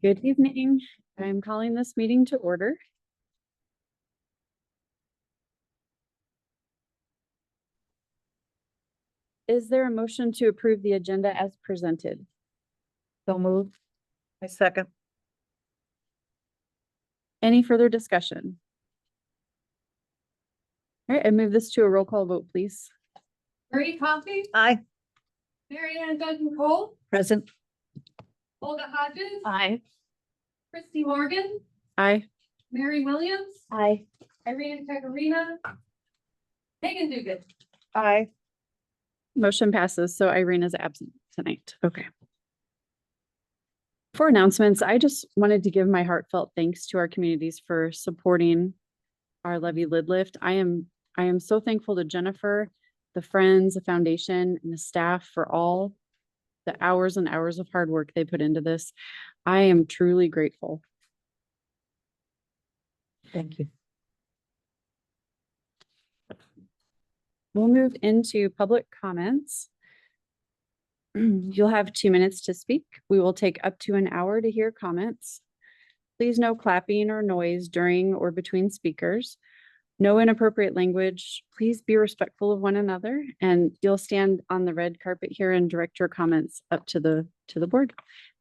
Good evening. I'm calling this meeting to order. Is there a motion to approve the agenda as presented? So moved. I second. Any further discussion? All right, I move this to a roll call vote, please. Marie Coffey, Aye. Mary Ann Duncan Cole, Present. Olga Hodges, Aye. Christy Morgan, Aye. Mary Williams, Aye. Irene Katerina, Megan Dugan. Aye. Motion passes, so Irene is absent tonight. Okay. For announcements, I just wanted to give my heartfelt thanks to our communities for supporting our levy lid lift. I am so thankful to Jennifer, the Friends, the foundation, and the staff for all the hours and hours of hard work they put into this. I am truly grateful. Thank you. We'll move into public comments. You'll have 2 minutes to speak. We will take up to an hour to hear comments. Please no clapping or noise during or between speakers. No inappropriate language. Please be respectful of one another, and you'll stand on the red carpet here and direct your comments up to the board.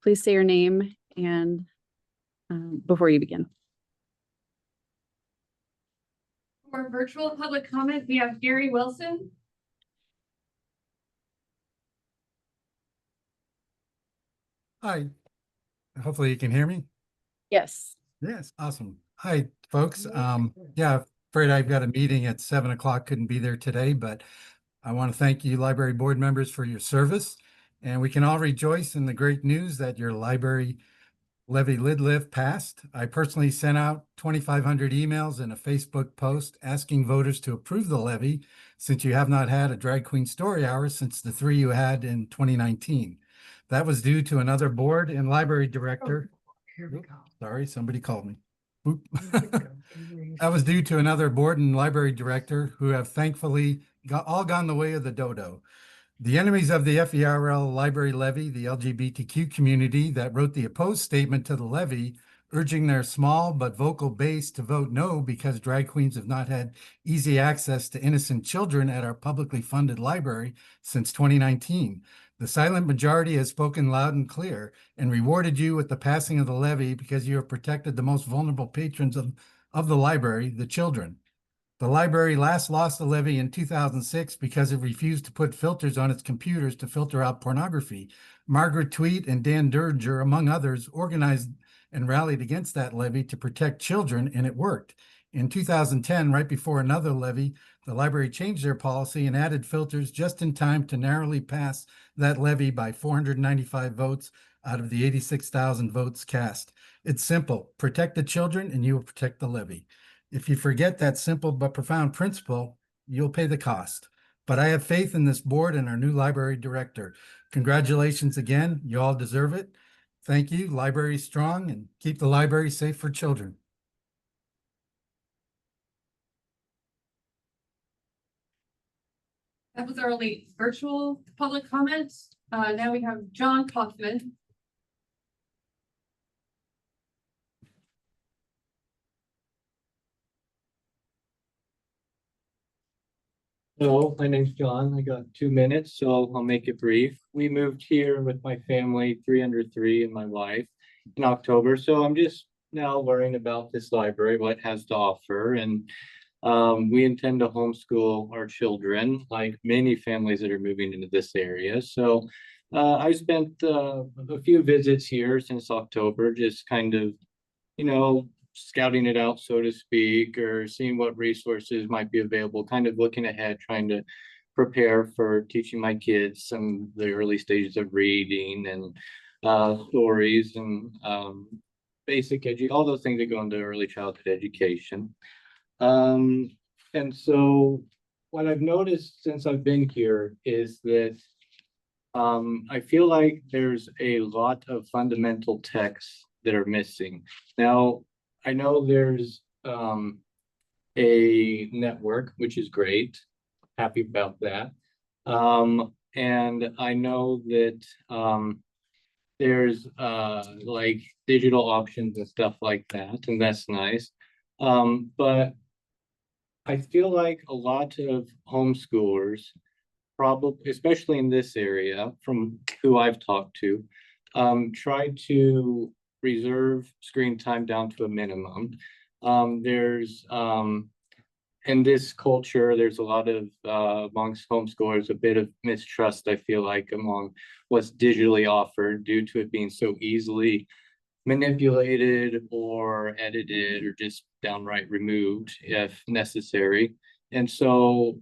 Please say your name and before you begin. For virtual public comment, we have Gary Wilson. Hi, hopefully you can hear me. Yes. Yes, awesome. Hi, folks. Yeah, afraid I've got a meeting at 7 o'clock. Couldn't be there today, but I want to thank you library board members for your service. And we can all rejoice in the great news that your library levy lid lift passed. I personally sent out 2,500 emails and a Facebook post asking voters to approve the levy, since you have not had a drag queen story hour since the 3 you had in 2019. That was due to another board and library director. Here we go. Sorry, somebody called me. Oop. That was due to another board and library director who have thankfully all gone the way of the dodo. The enemies of the FVRL library levy, the LGBTQ community that wrote the opposed statement to the levy, urging their small but vocal base to vote no because drag queens have not had easy access to innocent children at our publicly funded library since 2019. The silent majority has spoken loud and clear and rewarded you with the passing of the levy because you have protected the most vulnerable patrons of the library, the children. The library last lost the levy in 2006 because it refused to put filters on its computers to filter out pornography. Margaret Tweet and Dan Derger, among others, organized and rallied against that levy to protect children, and it worked. In 2010, right before another levy, the library changed their policy and added filters just in time to narrowly pass that levy by 495 votes out of the 86,000 votes cast. It's simple. Protect the children and you will protect the levy. If you forget that simple but profound principle, you'll pay the cost. But I have faith in this board and our new library director. Congratulations again. You all deserve it. Thank you. Library strong, and keep the library safe for children. That was our only virtual public comments. Now we have John Kaufman. Hello, my name's John. I got 2 minutes, so I'll make it brief. We moved here with my family, 303 and my wife, in October. So I'm just now learning about this library, what it has to offer. And we intend to homeschool our children, like many families that are moving into this area. So I spent a few visits here since October, just kind of, scouting it out, so to speak, or seeing what resources might be available, kind of looking ahead, trying to prepare for teaching my kids some of the early stages of reading and stories and basic all those things that go into early childhood education. And so what I've noticed since I've been here is that I feel like there's a lot of fundamental texts that are missing. Now, I know there's a network, which is great. Happy about that. And I know that there's like digital options and stuff like that, and that's nice. But I feel like a lot of homeschoolers, probably, especially in this area, from who I've talked to, try to reserve screen time down to a minimum. There's in this culture, there's a lot of amongst homeschoolers, a bit of mistrust, I feel like, among what's digitally offered due to it being so easily manipulated or edited or just downright removed if necessary. And so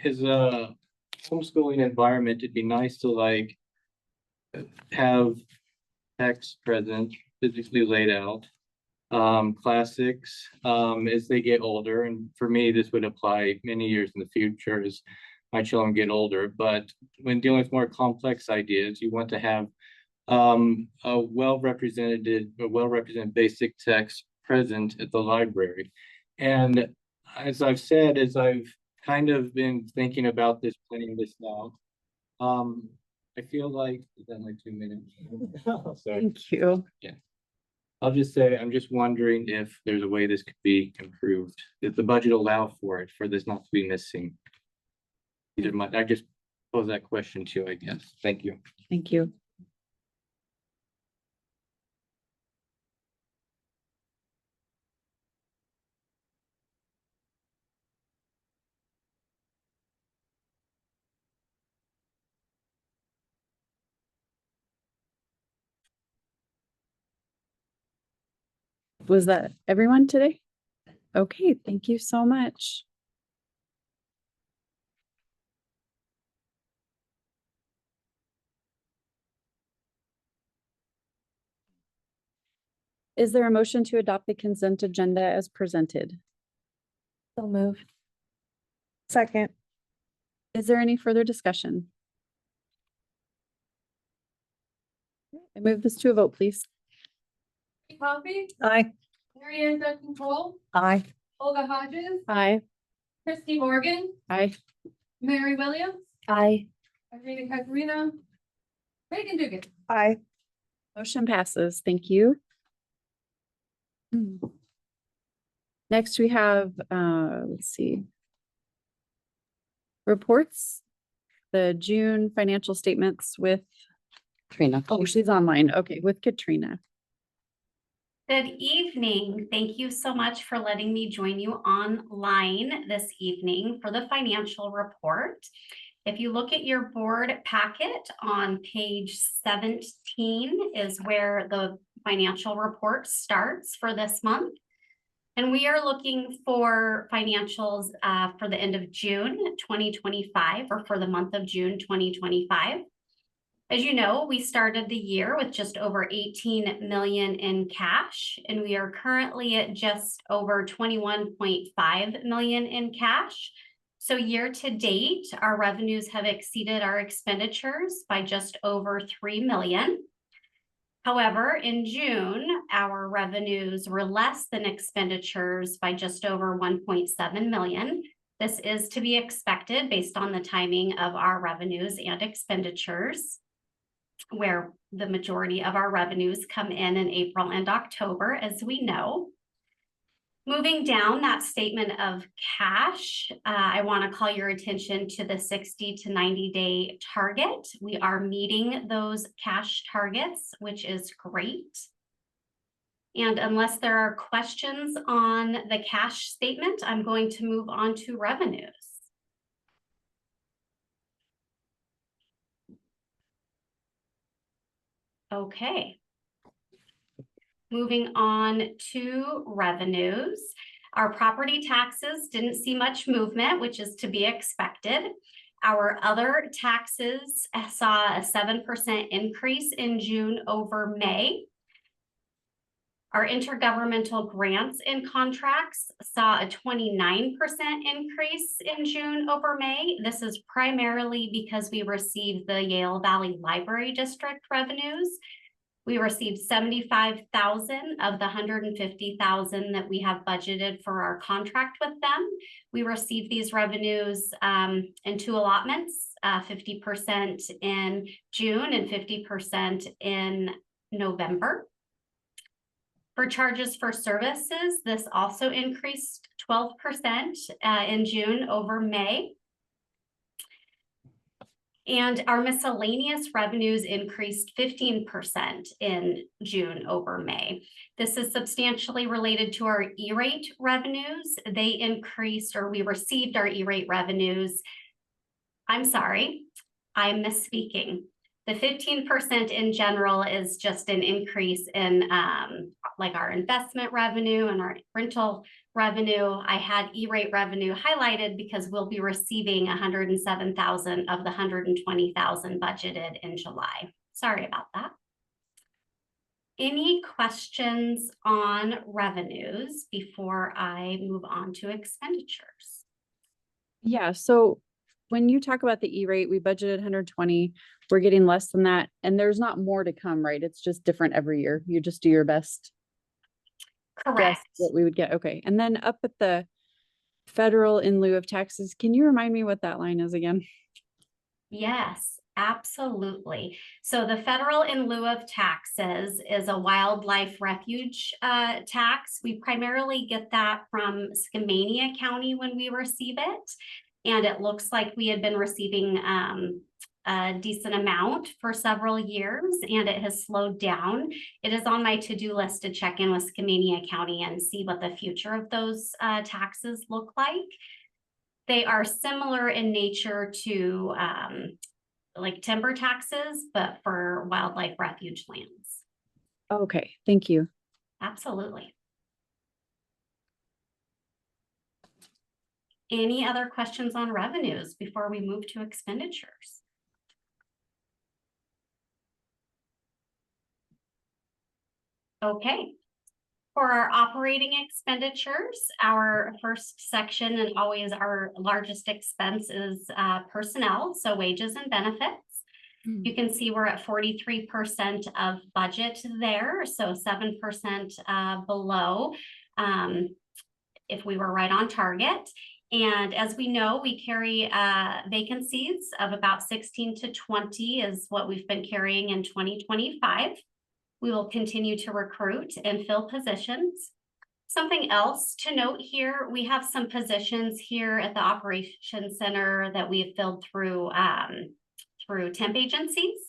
as a homeschooling environment, it'd be nice to like have text present, physically laid out, classics as they get older. And for me, this would apply many years in the future as my children get older. But when dealing with more complex ideas, you want to have a well-represented basic text present at the library. And as I've said, as I've kind of been thinking about this, planning this now, I feel like, is that like 2 minutes? Sorry. Thank you. I'll just say, I'm just wondering if there's a way this could be improved, if the budget allow for it, for this not to be missing. I just pose that question to you, I guess. Thank you. Thank you. Was that everyone today? Okay, thank you so much. Is there a motion to adopt the consent agenda as presented? So move. Second. Is there any further discussion? I move this to a vote, please. Coffee, Aye. Mary Ann Duncan Cole, Aye. Olga Hodges, Aye. Christy Morgan, Aye. Mary Williams, Aye. Irina Katerina, Megan Dugan. Aye. Motion passes. Thank you. Next, we have, let's see. Reports, the June financial statements with Katrina. Oh, she's online. Okay, with Katrina. Good evening. Thank you so much for letting me join you online this evening for the financial report. If you look at your board packet on page 17 is where the financial report starts for this month. And we are looking for financials for the end of June 2025 or for the month of June 2025. As you know, we started the year with just over 18 million in cash, and we are currently at just over 21.5 million in cash. So year to date, our revenues have exceeded our expenditures by just over 3 million. However, in June, our revenues were less than expenditures by just over 1.7 million. This is to be expected based on the timing of our revenues and expenditures, where the majority of our revenues come in April and October, as we know. Moving down that statement of cash, I want to call your attention to the 60 to 90 day target. We are meeting those cash targets, which is great. And unless there are questions on the cash statement, I'm going to move on to revenues. Okay. Moving on to revenues. Our property taxes didn't see much movement, which is to be expected. Our other taxes saw a 7% increase in June over May. Our intergovernmental grants and contracts saw a 29% increase in June over May. This is primarily because we received the Yale Valley Library District revenues, We received 75,000 of the 150,000 that we have budgeted for our contract with them. We received these revenues in 2 allotments, 50% in June and 50% in November. For charges for services, this also increased 12% in June over May. And our miscellaneous revenues increased 15% in June over May. This is substantially related to our E-rate revenues. They increased, or we received our E-rate revenues. I'm sorry, I'm misspeaking. The 15% in general is just an increase in like our investment revenue and our rental revenue. I had E-rate revenue highlighted because we'll be receiving 107,000 of the 120,000 budgeted in July. Sorry about that. Any questions on revenues before I move on to expenditures? Yeah, so when you talk about the E-rate, we budgeted 120, we're getting less than that, and there's not more to come, right? It's just different every year. You just do your best guess Correct. what we would get. Okay, and then up at the federal in lieu of taxes, can you remind me what that line is again? Yes, absolutely. So the federal in lieu of taxes is a wildlife refuge tax. We primarily get that from Skamania County when we receive it. And it looks like we had been receiving a decent amount for several years, and it has slowed down. It is on my to-do list to check in with Skamania County and see what the future of those taxes look like. They are similar in nature to like timber taxes, but for wildlife refuge lands. Okay, thank you. Absolutely. Any other questions on revenues before we move to expenditures? Okay. For our operating expenditures, our first section and always our largest expense is personnel, so wages and benefits. You can see we're at 43% of budget there, so 7% below if we were right on target. And as we know, we carry vacancies of about 16 to 20 is what we've been carrying in 2025. We will continue to recruit and fill positions. Something else to note here, we have some positions here at the Operations Center that we have filled through temp agencies.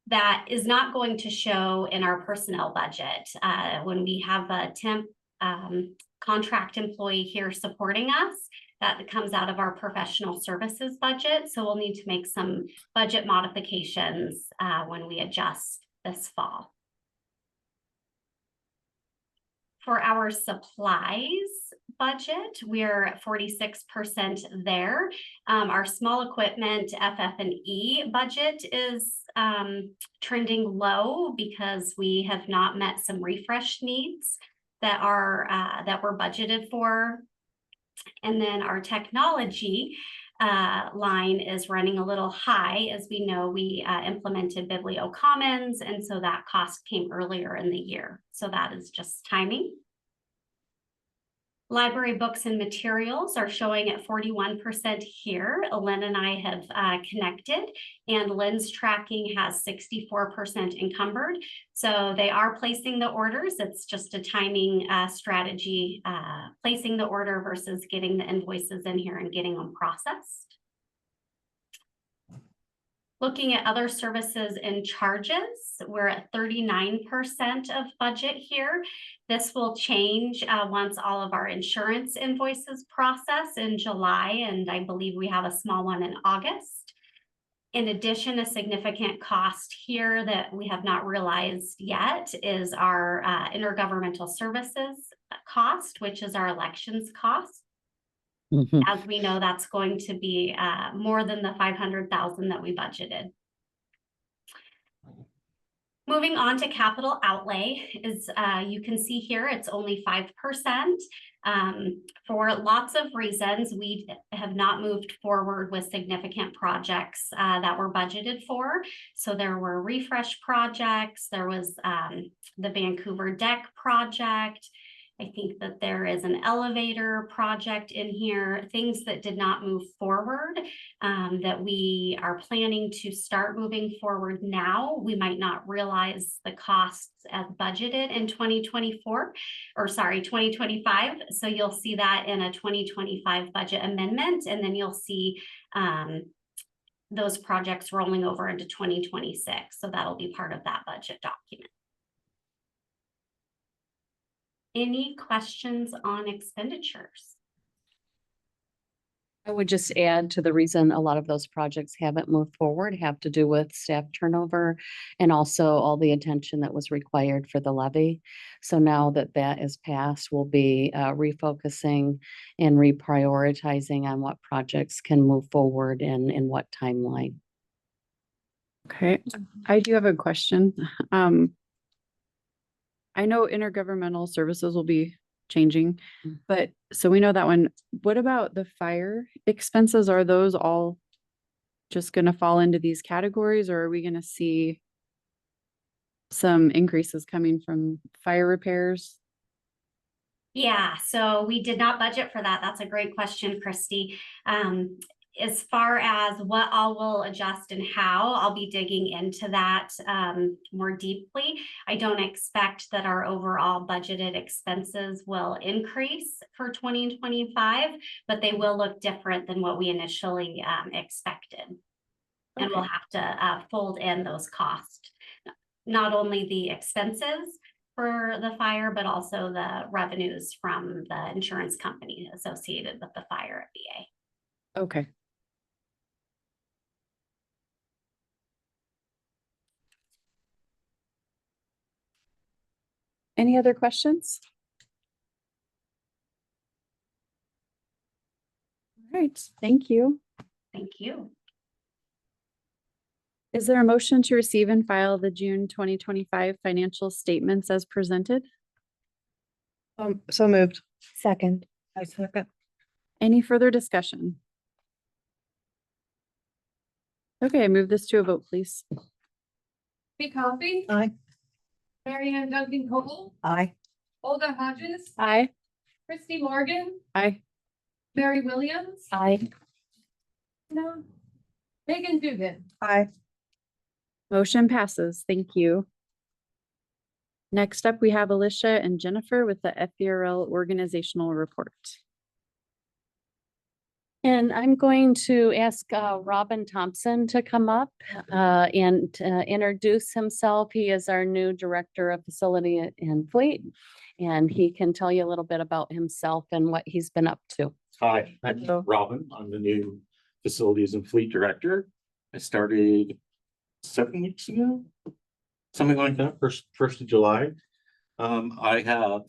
That is not going to show in our personnel budget. When we have a temp contract employee here supporting us, that comes out of our professional services budget. So we'll need to make some budget modifications when we adjust this fall. For our supplies budget, we're at 46% there. Our small equipment FF&E budget is trending low because we have not met some refresh needs that were budgeted for. And then our technology line is running a little high. As we know, we implemented BiblioCommons, and so that cost came earlier in the year. So that is just timing. Library books and materials are showing at 41% here. Lynn and I have connected, and Lynn's tracking has 64% encumbered. So they are placing the orders. It's just a timing strategy, placing the order versus getting the invoices in here and getting them processed. Looking at other services and charges, we're at 39% of budget here. This will change once all of our insurance invoices process in July, and I believe we have a small one in August. In addition, a significant cost here that we have not realized yet is our intergovernmental services cost, which is our elections cost. As we know, that's going to be more than the 500,000 that we budgeted. Moving on to capital outlay is, you can see here, it's only 5%. For lots of reasons, we have not moved forward with significant projects that were budgeted for. So there were refresh projects, there was the Vancouver deck project. I think that there is an elevator project in here, things that did not move forward that we are planning to start moving forward now. We might not realize the costs as budgeted in 2024, or sorry, 2025. So you'll see that in a 2025 budget amendment, and then you'll see those projects rolling over into 2026. So that'll be part of that budget document. Any questions on expenditures? I would just add to the reason a lot of those projects haven't moved forward have to do with staff turnover and also all the attention that was required for the levy. So now that that is passed, we'll be refocusing and reprioritizing on what projects can move forward and in what timeline. Okay, I do have a question. I know intergovernmental services will be changing, but so we know that one. What about the fire expenses? Are those all just gonna fall into these categories, or are we gonna see some increases coming from fire repairs? Yeah, so we did not budget for that. That's a great question, Christy. As far as what all will adjust and how, I'll be digging into that more deeply. I don't expect that our overall budgeted expenses will increase for 2025, but they will look different than what we initially expected. And we'll have to fold in those costs, not only the expenses for the fire, but also the revenues from the insurance company associated with the fire at VA. Okay. Any other questions? All right, thank you. Thank you. Is there a motion to receive and file the June 2025 financial statements as presented? So moved. Second. I second. Any further discussion? Okay, I move this to a vote, please. Vic Coffey, Aye. Mary Ann Duncan Cole, Aye. Olga Hodges, Aye. Christy Morgan, Aye. Mary Williams, Aye. no, Megan Dugan. Aye. Motion passes. Thank you. Next up, we have Alicia and Jennifer with the FVRL organizational report. And I'm going to ask Robin Thompson to come up and introduce himself. He is our new Director of Facility and Fleet, and he can tell you a little bit about himself and what he's been up to. Hi, I'm Hello. Robin. I'm the new Facilities and Fleet Director. I started 7 weeks ago, something like that, first of July. I have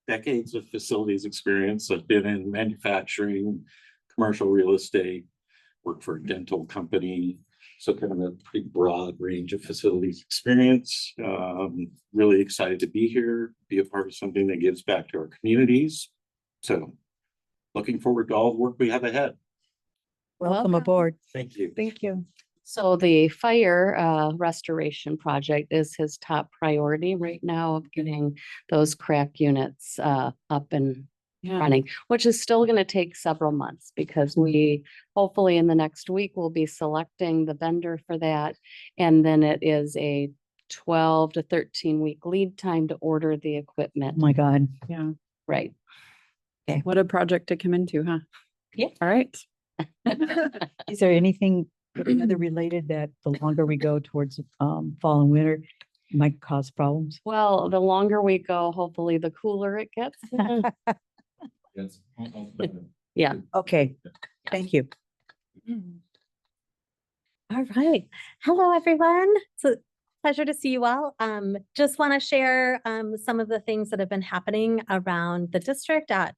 decades of facilities experience. I've been in manufacturing, commercial real estate, worked for a dental company, so kind of a pretty broad range of facilities experience. Really excited to be here, be a part of something that gives back to our communities. So looking forward to all the work we have ahead. Welcome aboard. Thank you. Thank you. So the fire restoration project is his top priority right now of getting those crack units up and running, which is still going to take several months because we hopefully in the next week we'll be selecting the vendor for that. And then it is a 12 to 13 week lead time to order the equipment. Oh my God. Yeah. Right. What a project to come into, huh? Yeah. All right. Is there anything other related that the longer we go towards fall and winter might cause problems? Well, the longer we go, hopefully the cooler it gets. Yes. Yeah. Okay, thank you. All right. Hello, everyone. It's a pleasure to see you all. Just want to share some of the things that have been happening around the district at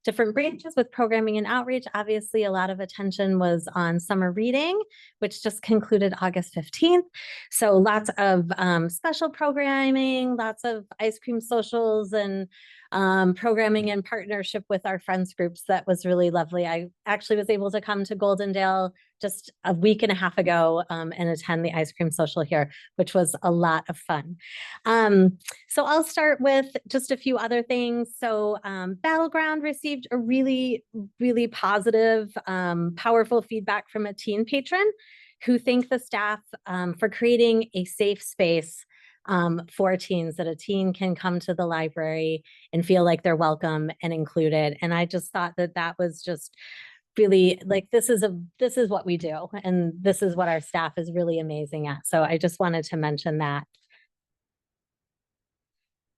different branches with programming and outreach. Obviously, a lot of attention was on summer reading, which just concluded August 15th. So lots of special programming, lots of ice cream socials and programming in partnership with our friends groups. That was really lovely. I actually was able to come to Goldendale just a week and a half ago and attend the ice cream social here, which was a lot of fun. So I'll start with just a few other things. So Battleground received a really, really positive, powerful feedback from a teen patron who thanked the staff for creating a safe space for teens, that a teen can come to the library and feel like they're welcome and included. And I just thought that that was just really like, this is what we do. And this is what our staff is really amazing at. So I just wanted to mention that.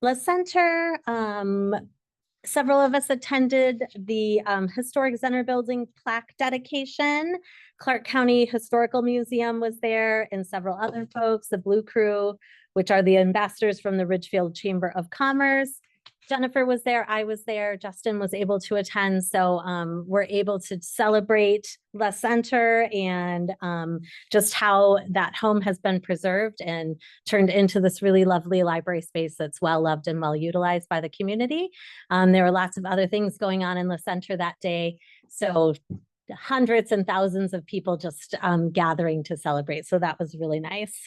La Center, several of us attended the Historic Center Building plaque dedication. Clark County Historical Museum was there and several other folks, the Blue Crew, which are the ambassadors from the Ridgefield Chamber of Commerce. Jennifer was there, I was there, Justin was able to attend. So we're able to celebrate La Center and just how that home has been preserved and turned into this really lovely library space that's well loved and well utilized by the community. There were lots of other things going on in La Center that day. So hundreds and thousands of people just gathering to celebrate. So that was really nice.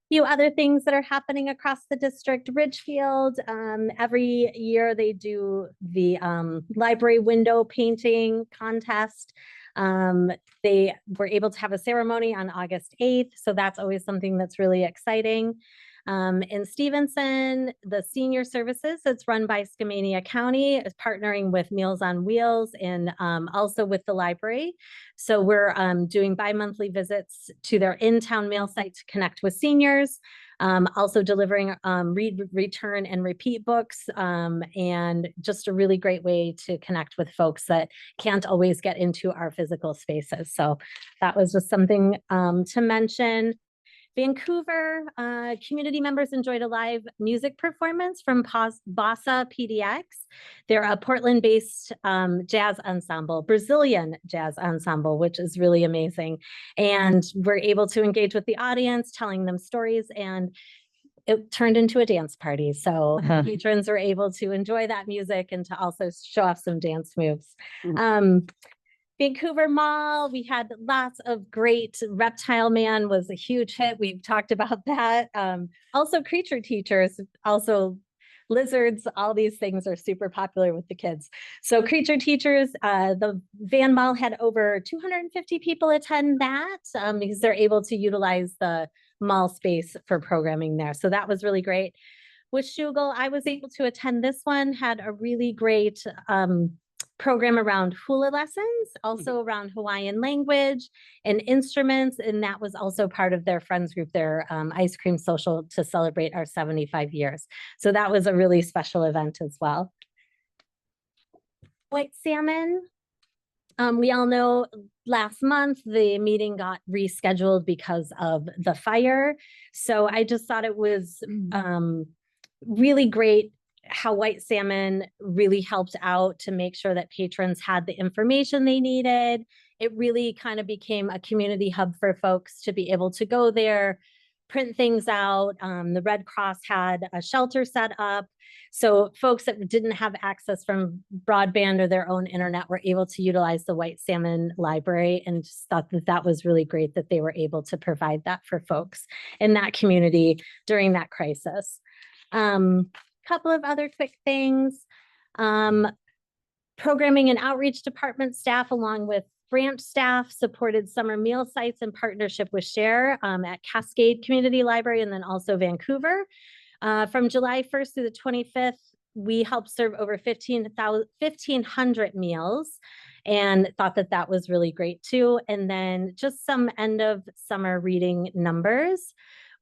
Few other things that are happening across the district. Ridgefield, every year they do the library window painting contest. They were able to have a ceremony on August 8th. So that's always something that's really exciting. In Stevenson, the senior services that's run by Skamania County is partnering with Meals on Wheels and also with the library. So we're doing bi-monthly visits to their in-town mail site to connect with seniors, also delivering read, return, and repeat books, and just a really great way to connect with folks that can't always get into our physical spaces. So that was just something to mention. Vancouver, community members enjoyed a live music performance from Bossa PDX. They're a Portland-based jazz ensemble, Brazilian jazz ensemble, which is really amazing. And we're able to engage with the audience, telling them stories, and it turned into a dance party. So patrons were able to enjoy that music and to also show off some dance moves. Vancouver Mall, we had lots of great. Reptile Man was a huge hit. We've talked about that. Also Creature Teachers, also lizards, all these things are super popular with the kids. So Creature Teachers, the Van Mall had over 250 people attend that because they're able to utilize the mall space for programming there. So that was really great. With Shugal, I was able to attend this one, had a really great program around hula lessons, also around Hawaiian language and instruments. And that was also part of their friends group, their ice cream social to celebrate our 75 years. So that was a really special event as well. White salmon. We all know last month the meeting got rescheduled because of the fire. So I just thought it was really great how White Salmon really helped out to make sure that patrons had the information they needed. It really kind of became a community hub for folks to be able to go there, print things out. The Red Cross had a shelter set up. So folks that didn't have access from broadband or their own internet were able to utilize the White Salmon library, and just thought that that was really great that they were able to provide that for folks in that community during that crisis. Couple of other quick things. Programming and outreach department staff along with branch staff supported summer meal sites in partnership with Share at Cascade Community Library and then also Vancouver. From July 1st through the 25th, we helped serve over 1,500 meals and thought that that was really great too. And then just some end of summer reading numbers.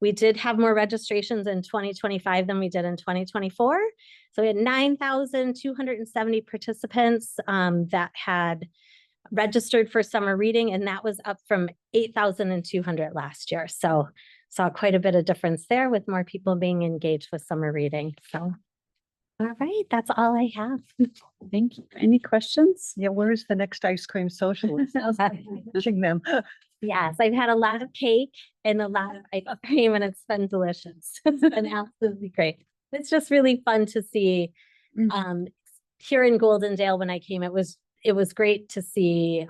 We did have more registrations in 2025 than we did in 2024. So we had 9,270 participants that had registered for summer reading, and that was up from 8,200 last year. So saw quite a bit of difference there with more people being engaged with summer reading. So, all right, that's all I have. Thank you. Any questions? Yeah, where is the next ice cream socialist? Watching them. Yes, I've had a lot of cake and a lot of ice cream, and it's been delicious. It's been absolutely great. It's just really fun to see Um, here in Goldendale, when I came, it was great to see,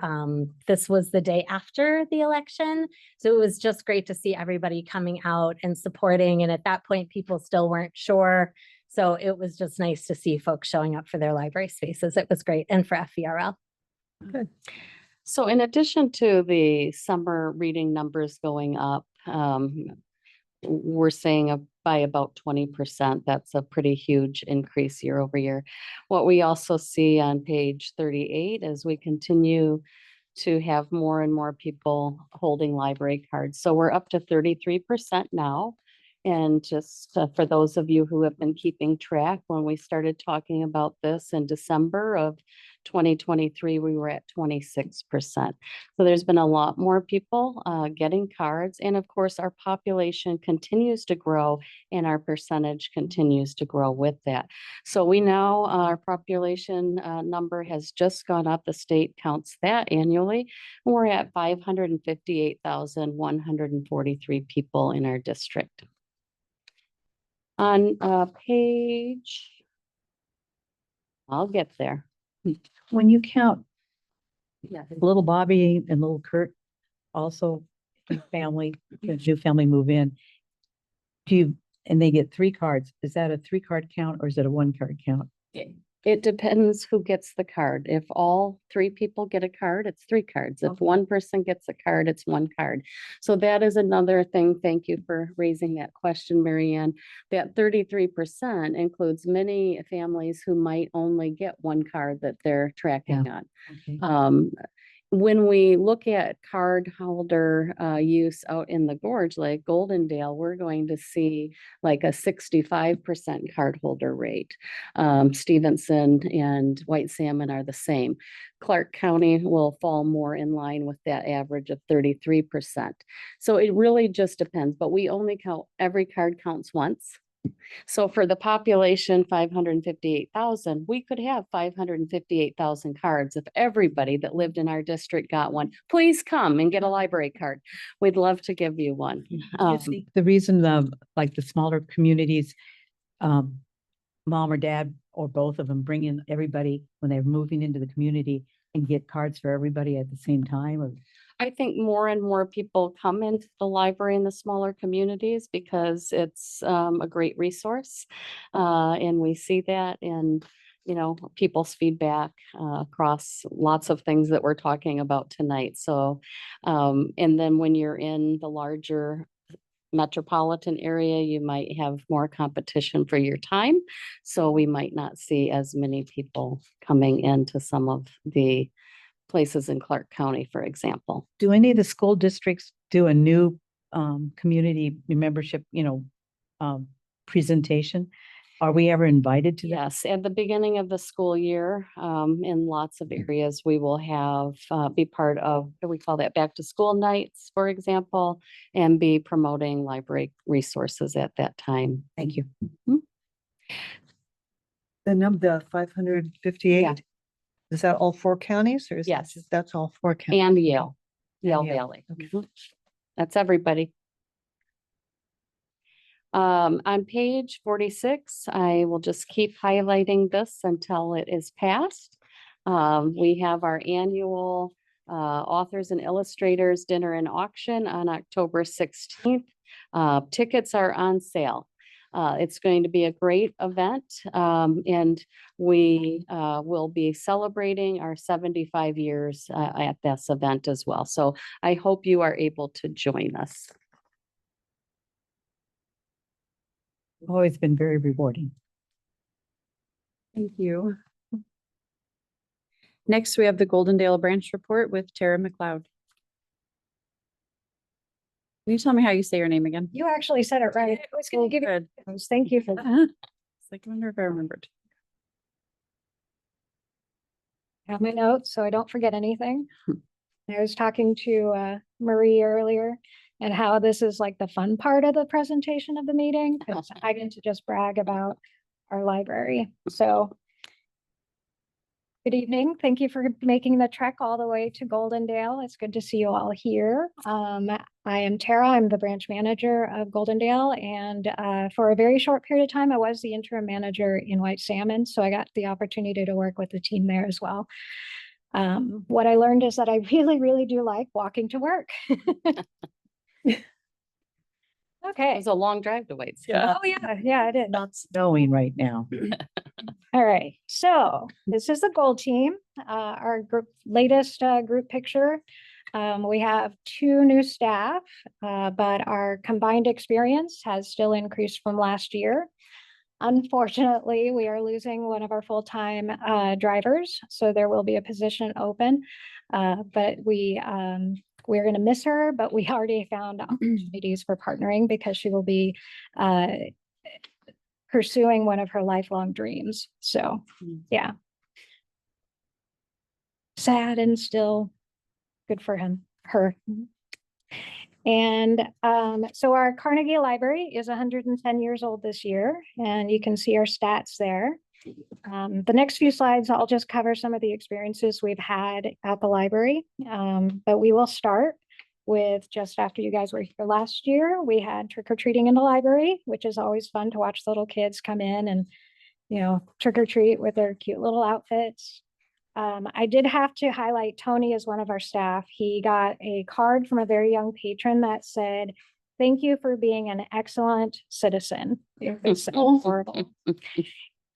this was the day after the election. So it was just great to see everybody coming out and supporting. And at that point, people still weren't sure. So it was just nice to see folks showing up for their library spaces. It was great. And for FVRL. So in addition to the summer reading numbers going up, we're saying by about 20%. That's a pretty huge increase year over year. What we also see on page 38 is we continue to have more and more people holding library cards. So we're up to 33% now. And just for those of you who have been keeping track, when we started talking about this in December of 2023, we were at 26%. So there's been a lot more people getting cards. And of course, our population continues to grow and our percentage continues to grow with that. So we now, our population number has just gone up. The state counts that annually. We're at 558,143 people in our district. On page, I'll get there. When you count Yeah. little Bobby and little Kurt, also family, new family move in, and they get 3 cards. Is that a 3-card count or is it a 1-card count? It depends who gets the card. If all 3 people get a card, it's 3 cards. If Okay. one person gets a card, it's 1 card. So that is another thing. Thank you for raising that question, Marianne. That 33% includes many families who might only get 1 card that they're tracking on. Okay. When we look at card holder use out in the gorge, like Goldendale, we're going to see like a 65% card holder rate. Stevenson and White Salmon are the same. Clark County will fall more in line with that average of 33%. So it really just depends, but we only count, every card counts once. So for the population, 558,000, we could have 558,000 cards if everybody that lived in our district got one. Please come and get a library card. We'd love to give you one. The reason like the smaller communities, mom or dad or both of them bring in everybody when they're moving into the community and get cards for everybody at the same time, or I think more and more people come into the library in the smaller communities because it's a great resource. And we see that in, you know, people's feedback across lots of things that we're talking about tonight. So, and then when you're in the larger metropolitan area, you might have more competition for your time. So we might not see as many people coming into some of the places in Clark County, for example. do any of the school districts do a new community membership, presentation? Are we ever invited to that? Yes, at the beginning of the school year, in lots of areas, we will have, be part of, what do we call that, back to school nights, for example, and be promoting library resources at that time. Thank you. The 558, is that all 4 counties or is that Yes. just, that's all 4 counties? And Yale Yale, Valley. okay. Mhm. That's everybody. On page 46, I will just keep highlighting this until it is passed. We have our annual Authors and Illustrators Dinner and Auction on October 16th. Tickets are on sale. It's going to be a great event, and we will be celebrating our 75 years at this event as well. So I hope you are able to join us. Always been very rewarding. Thank you. Next, we have the Goldendale Branch Report with Tara McLeod. Can you tell me how you say your name again? You actually said it right. I was Oh, gonna give you, good. those. Thank you for that. It's like, I wonder if I remembered. Have my notes so I don't forget anything. I was talking to Marie earlier and how this is like the fun part of the presentation of the meeting, because I get to just brag about our library. So Good evening. Thank you for making the trek all the way to Goldendale. It's good to see you all here. I am Tara. I'm the branch manager of Goldendale, and for a very short period of time, I was the interim manager in White Salmon, so I got the opportunity to work with the team there as well. What I learned is that I really, really do like walking to work. It Okay. was a long drive to White Salmon. Oh, yeah, I did. Not snowing right now. All right, so this is the goal team, our group latest group picture. We have 2 new staff, but our combined experience has still increased from last year. Unfortunately, we are losing one of our full-time drivers, so there will be a position open. But we're going to miss her, but we already found opportunities for partnering because she will be pursuing one of her lifelong dreams. So, yeah. Sad and still good for her. And so our Carnegie Library is 110 years old this year, and you can see our stats there. The next few slides, I'll just cover some of the experiences we've had at the library, but we will start with just after you guys were here last year, we had trick-or-treating in the library, which is always fun to watch little kids come in and, you know, trick-or-treat with their cute little outfits. I did have to highlight Tony as one of our staff. He got a card from a very young patron that said, "Thank you for being an excellent citizen." It was horrible.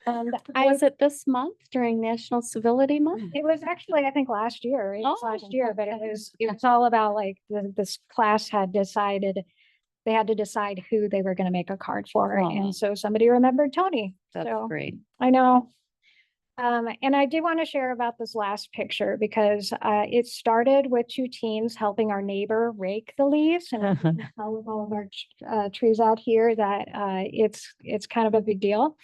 And Was it this month during National Civility Month? it was actually, I think, last year. It was last Oh, year, but it was all about like this class had decided they had to decide who they were going to make a card for, Aw. and so somebody remembered Tony. That's So great. I know. And I do want to share about this last picture because it started with 2 teens helping our neighbor rake the leaves, and you can tell with all of our trees out here that it's kind of a big deal.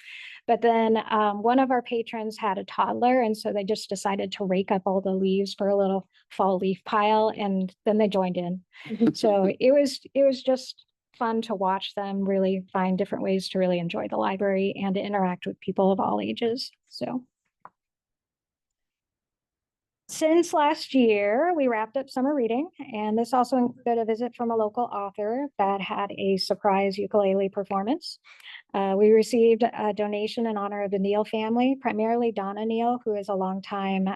But then one of our patrons had a toddler, and so they just decided to rake up all the leaves for a little fall leaf pile, and then they joined in. So it was just fun to watch them really find different ways to really enjoy the library and to interact with people of all ages. So. Since last year, we wrapped up summer reading, and this also included a visit from a local author that had a surprise ukulele performance. We received a donation in honor of the Neal family, primarily Donna Neal, who is a longtime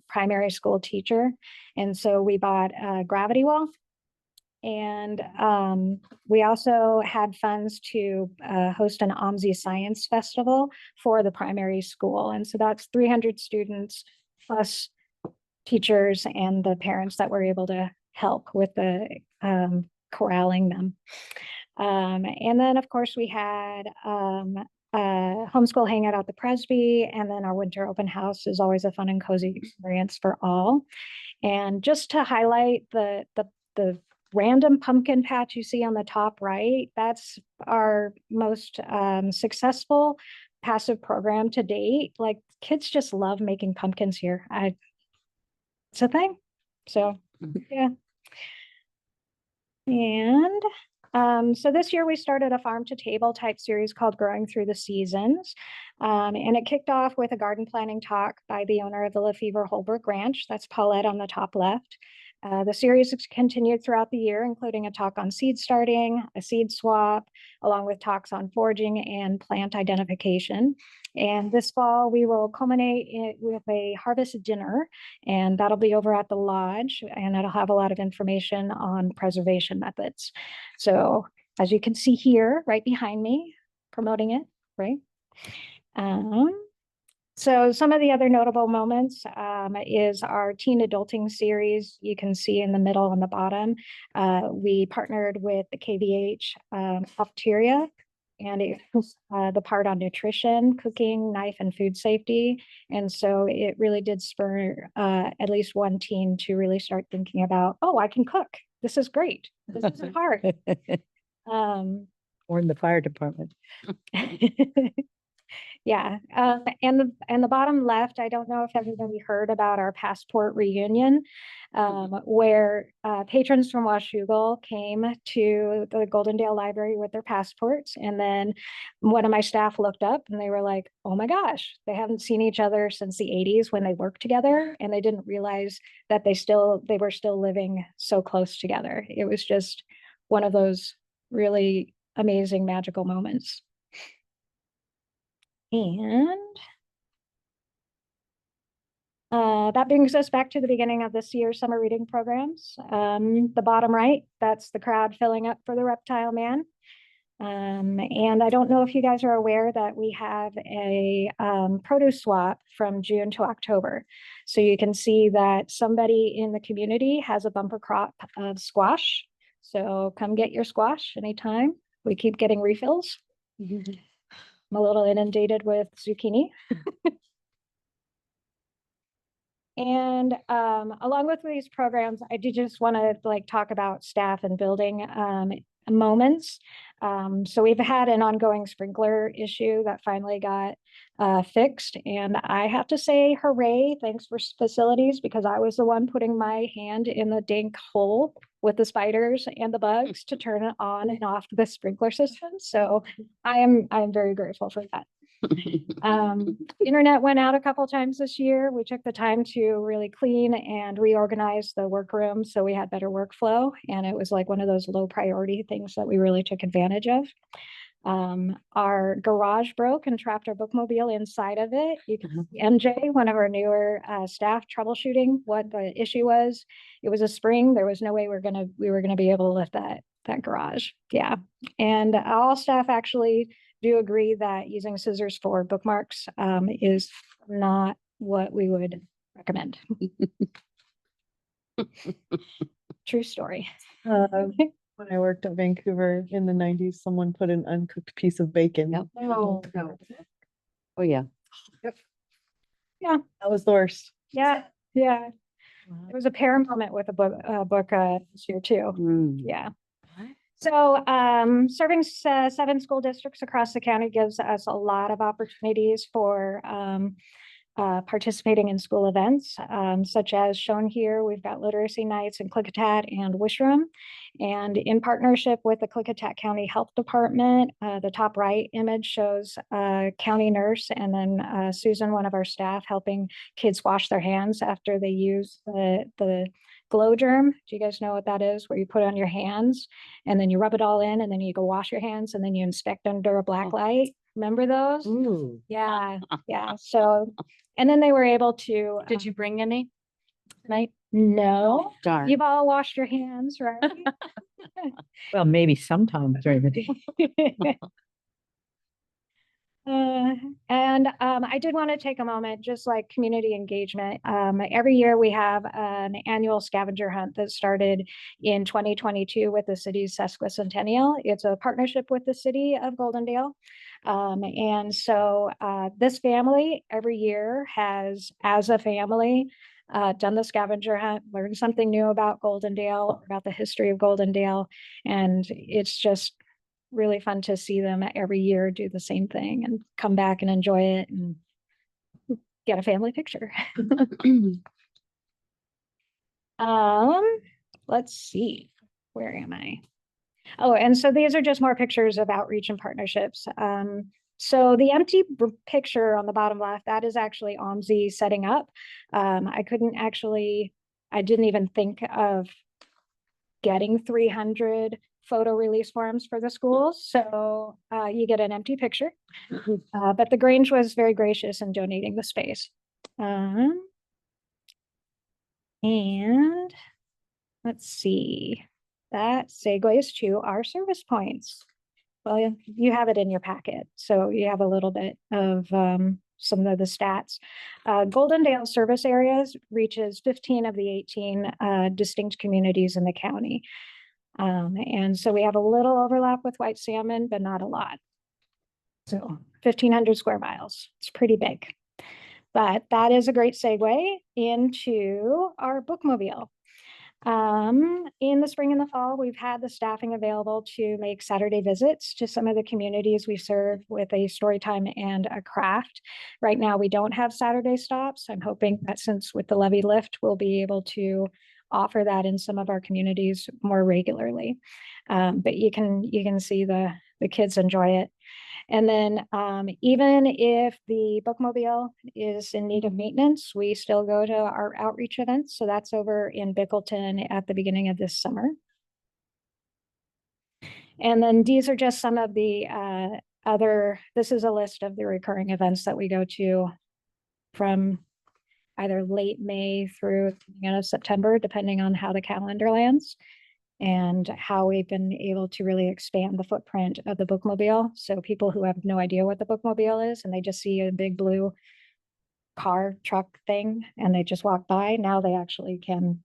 primary school teacher. And so we bought a gravity well. And we also had funds to host an OMSI Science Festival for the primary school. And so that's 300 students plus teachers and the parents that were able to help with the corralling them. And then, of course, we had homeschool hangout at the Presby, and then our winter open house is always a fun and cozy experience for all. And just to highlight the random pumpkin patch you see on the top right, that's our most successful passive program to date. Like, kids just love making pumpkins here. It's a thing. So, yeah. And so this year we started a farm to table type series called Growing Through the Seasons. And it kicked off with a garden planning talk by the owner of the Lefevre Holbrook Ranch. That's Paulette on the top left. The series has continued throughout the year, including a talk on seed starting, a seed swap, along with talks on foraging and plant identification. And this fall, we will culminate it with a harvest dinner, and that'll be over at the lodge, and it'll have a lot of information on preservation methods. So as you can see here, right behind me, promoting it, right? So some of the other notable moments is our teen adulting series. You can see in the middle and the bottom, we partnered with the KVH cafeteria, and it was the part on nutrition, cooking, knife, and food safety. And so it really did spur at least one teen to really start thinking about, oh, I can cook. This is great. This isn't hard. Or in the fire department. Yeah, and the bottom left, I don't know if everybody heard about our passport reunion, where patrons from Washougal came to the Goldendale Library with their passports, and then one of my staff looked up and they were like, "Oh my gosh, they haven't seen each other since the '80s when they worked together," and they didn't realize that they were still living so close together. It was just one of those really amazing, magical moments. And that brings us back to the beginning of this year's summer reading programs. The bottom right, that's the crowd filling up for the Reptile Man. And I don't know if you guys are aware that we have a produce swap from June to October. So you can see that somebody in the community has a bumper crop of squash. So come get your squash anytime. We keep getting refills. I'm a little inundated with zucchini. And along with these programs, I did just want to talk about staff and building moments. So we've had an ongoing sprinkler issue that finally got fixed. And I have to say, hooray, thanks for facilities, because I was the one putting my hand in the dank hole with the spiders and the bugs to turn it on and off the sprinkler system. So I'm very grateful for that. Internet went out a couple times this year. We took the time to really clean and reorganize the workroom so we had better workflow, and it was like one of those low priority things that we really took advantage of. Our garage broke and trapped our bookmobile inside of it. You can see MJ, one of our newer staff, troubleshooting what the issue was. It was a spring. There was no way we were gonna be able to lift that garage. Yeah, and all staff actually do agree that using scissors for bookmarks is not what we would recommend. True story. When I worked at Vancouver in the 90s, someone put an uncooked piece of bacon. Yep. No. Oh, yeah. Yeah, That was the worst. yeah. It was a pair moment with a book this year too. Mm. Yeah. So serving 7 school districts across the county gives us a lot of opportunities for participating in school events, such as shown here. We've got literacy nights in Klickitat and Wishram, and in partnership with the Klickitat County Health Department. The top right image shows a county nurse and then Susan, one of our staff, helping kids wash their hands after they use the glow germ. Do you guys know what that is? Where you put it on your hands and then you rub it all in and then you go wash your hands and then you inspect under a black light. Remember those? Ooh. Yeah. So, and then they were able to. Did you bring any tonight? No. Darn. You've all washed your hands, right? Well, maybe sometime during the day. And I did want to take a moment, just like community engagement. Every year we have an annual scavenger hunt that started in 2022 with the city's sesquicentennial. It's a partnership with the city of Goldendale. And so this family every year has, as a family, done the scavenger hunt, learned something new about Goldendale, about the history of Goldendale, and it's just really fun to see them every year do the same thing and come back and enjoy it and get a family picture. Let's see, where am I? Oh, and so these are just more pictures of outreach and partnerships. So the empty picture on the bottom left, that is actually OMSI setting up. I didn't even think of getting 300 photo release forms for the schools. So you get an empty picture, but the Grange was very gracious in donating the space. And let's see, that segues to our service points. Well, you have it in your packet, so you have a little bit of some of the stats. Goldendale service areas reaches 15 of the 18 distinct communities in the county. And so we have a little overlap with White Salmon, but not a lot. So 1,500 square miles, it's pretty big. But that is a great segue into our bookmobile. In the spring and the fall, we've had the staffing available to make Saturday visits to some of the communities we serve with a story time and a craft. Right now, we don't have Saturday stops. I'm hoping that since with the levy lift, we'll be able to offer that in some of our communities more regularly. But you can see the kids enjoy it. And then even if the bookmobile is in need of maintenance, we still go to our outreach events. So that's over in Bickleton at the beginning of this summer. And then these are just some of the this is a list of the recurring events that we go to from either late May through the end of September, depending on how the calendar lands, and how we've been able to really expand the footprint of the bookmobile. So people who have no idea what the bookmobile is and they just see a big blue car truck thing and they just walk by, now they actually can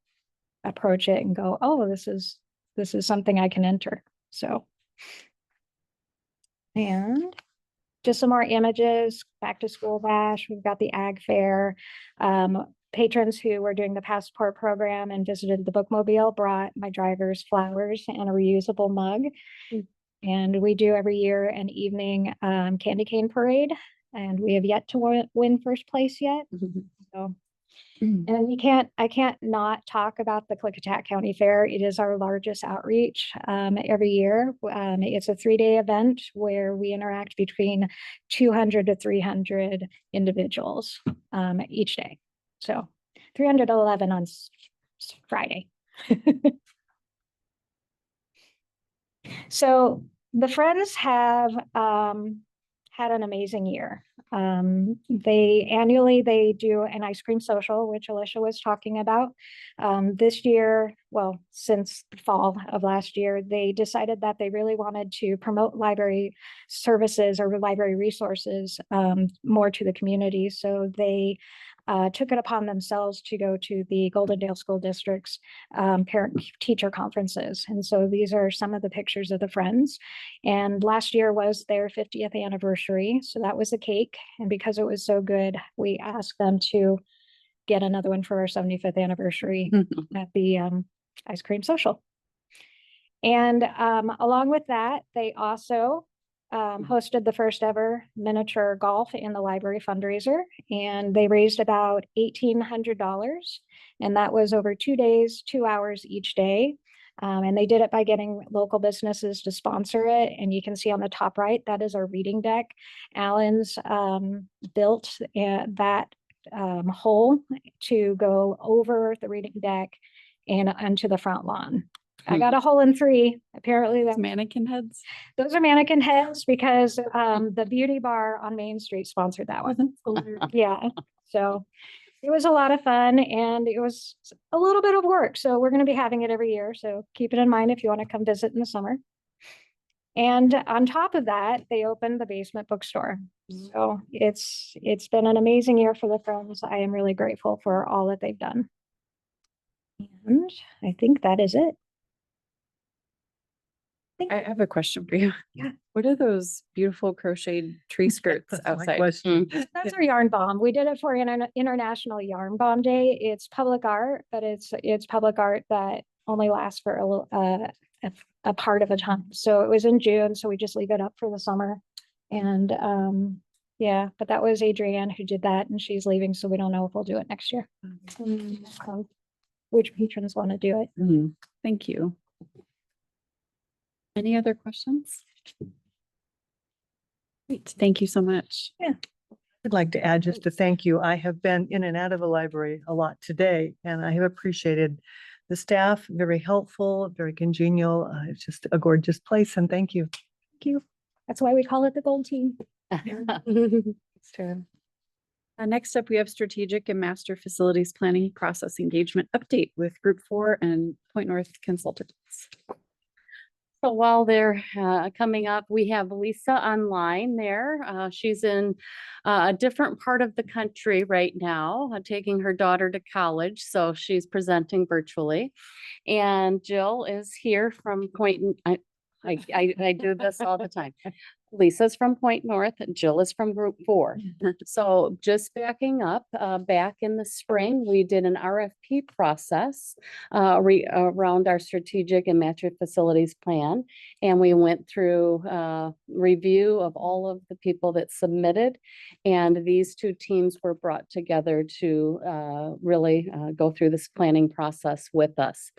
approach it and go, oh, this is something I can enter. So, and just some more images, back to school bash. We've got the ag fair. Patrons who were doing the passport program and visited the bookmobile brought my drivers flowers and a reusable mug. And we do every year an evening candy cane parade, and we have yet to win first place yet. So, and I can't not talk about the Klickitat County Fair. It is our largest outreach every year. It's a 3-day event where we interact between 200 to 300 individuals each day. So 311 on Friday. So the Friends have had an amazing year. They annually do an ice cream social, which Alicia was talking about. This year, well, since the fall of last year, they decided that they really wanted to promote library services or library resources more to the community. So they took it upon themselves to go to the Goldendale School District's parent-teacher conferences. And so these are some of the pictures of the Friends. And last year was their 50th anniversary. So that was a cake. And because it was so good, we asked them to get another one for our 75th anniversary at the ice cream social. And along with that, they also hosted the first ever miniature golf in the library fundraiser, and they raised about $1,800, and that was over 2 days, 2 hours each day. And they did it by getting local businesses to sponsor it. And you can see on the top right, that is our reading deck. Alan's built that hole to go over the reading deck and onto the front lawn. I got a hole in 3. Apparently that's Mannequin heads. those are mannequin heads because the beauty bar on Main Street sponsored that one. Yeah, so it was a lot of fun and it was a little bit of work. So we're going to be having it every year. So keep it in mind if you want to come visit in the summer. And on top of that, they opened the basement bookstore. So it's been an amazing year for the Friends. I am really grateful for all that they've done. And I think that is it. I have a question for you. Yeah. What are those beautiful crocheted tree skirts outside? That's our yarn bomb. We did it for International Yarn Bomb Day. It's public art, but it's public art that only lasts for a part of a time. So it was in June, so we just leave it up for the summer. And yeah, but that was Adrienne who did that, and she's leaving, so we don't know if we'll do it next year. Which patrons want to do it? Thank you. Any other questions? Great, thank you so much. Yeah. I'd like to add just a thank you. I have been in and out of the library a lot today, and I have appreciated the staff, very helpful, very congenial. It's just a gorgeous place, and thank you. Thank you. That's why we call it the Gold Team. Next up, we have strategic and master facilities planning process engagement update with Group 4 and Point North Consultants. So while they're coming up, we have Lisa online there. She's in a different part of the country right now, taking her daughter to college. So she's presenting virtually. And Jill is here from Point. I do this all the time. Lisa's from Point North, Jill is from Group 4. So just backing up, back in the spring, we did an RFP process around our strategic and master facilities plan. And we went through review of all of the people that submitted. And these two teams were brought together to really go through this planning process with us.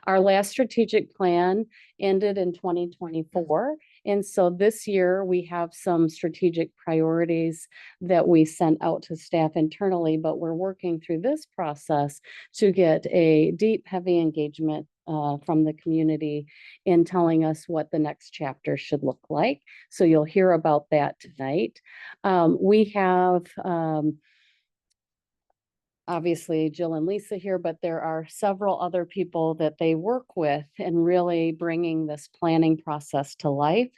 Our last strategic plan ended in 2024. And so this year we have some strategic priorities that we sent out to staff internally, but we're working through this process to get a deep, heavy engagement from the community in telling us what the next chapter should look like. So you'll hear about that tonight. We have obviously Jill and Lisa here, but there are several other people that they work with in really bringing this planning process to life.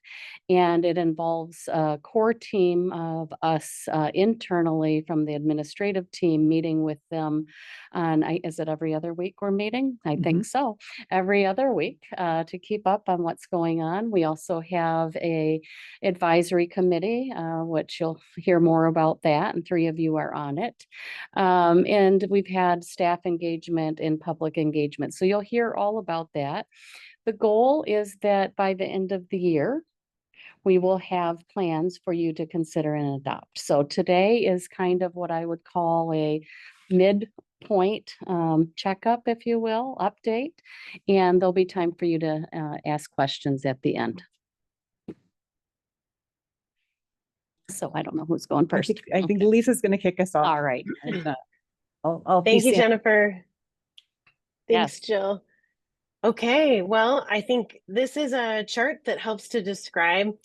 And it involves a core team of us internally from the administrative team meeting with them on, is it every other week we're meeting? I think so. Every other week to keep up on what's going on. We also have a advisory committee, which you'll hear more about that, and 3 of you are on it. And we've had staff engagement and public engagement. So you'll hear all about that. The goal is that by the end of the year, we will have plans for you to consider and adopt. So today is kind of what I would call a midpoint checkup, if you will, update. And there'll be time for you to ask questions at the end. So I don't know who's going first. I think Lisa's going to kick us off. All right. And, I'll Thank you, piece in. Jennifer. Thanks, Yes. Jill. Okay, well, I think this is a chart that helps to describe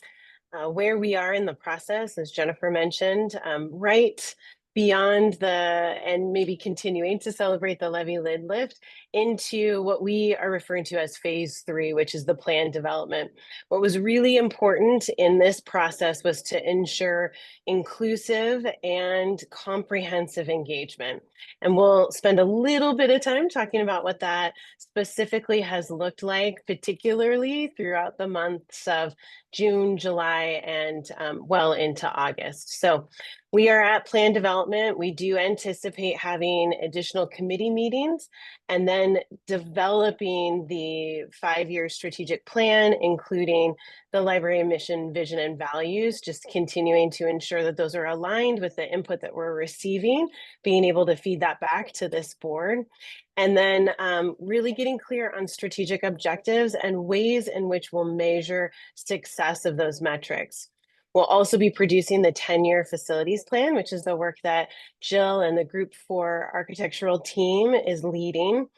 where we are in the process, as Jennifer mentioned, right beyond and maybe continuing to celebrate the levy lid lift into what we are referring to as phase 3, which is the plan development. What was really important in this process was to ensure inclusive and comprehensive engagement. And we'll spend a little bit of time talking about what that specifically has looked like, particularly throughout the months of June, July, and well into August. So we are at plan development. We do anticipate having additional committee meetings and then developing the 5-year strategic plan, including the library mission, vision, and values, just continuing to ensure that those are aligned with the input that we're receiving, being able to feed that back to this board. And then really getting clear on strategic objectives and ways in which we'll measure success of those metrics. We'll also be producing the 10-year facilities plan, which is the work that Jill and the Group 4 architectural team is leading.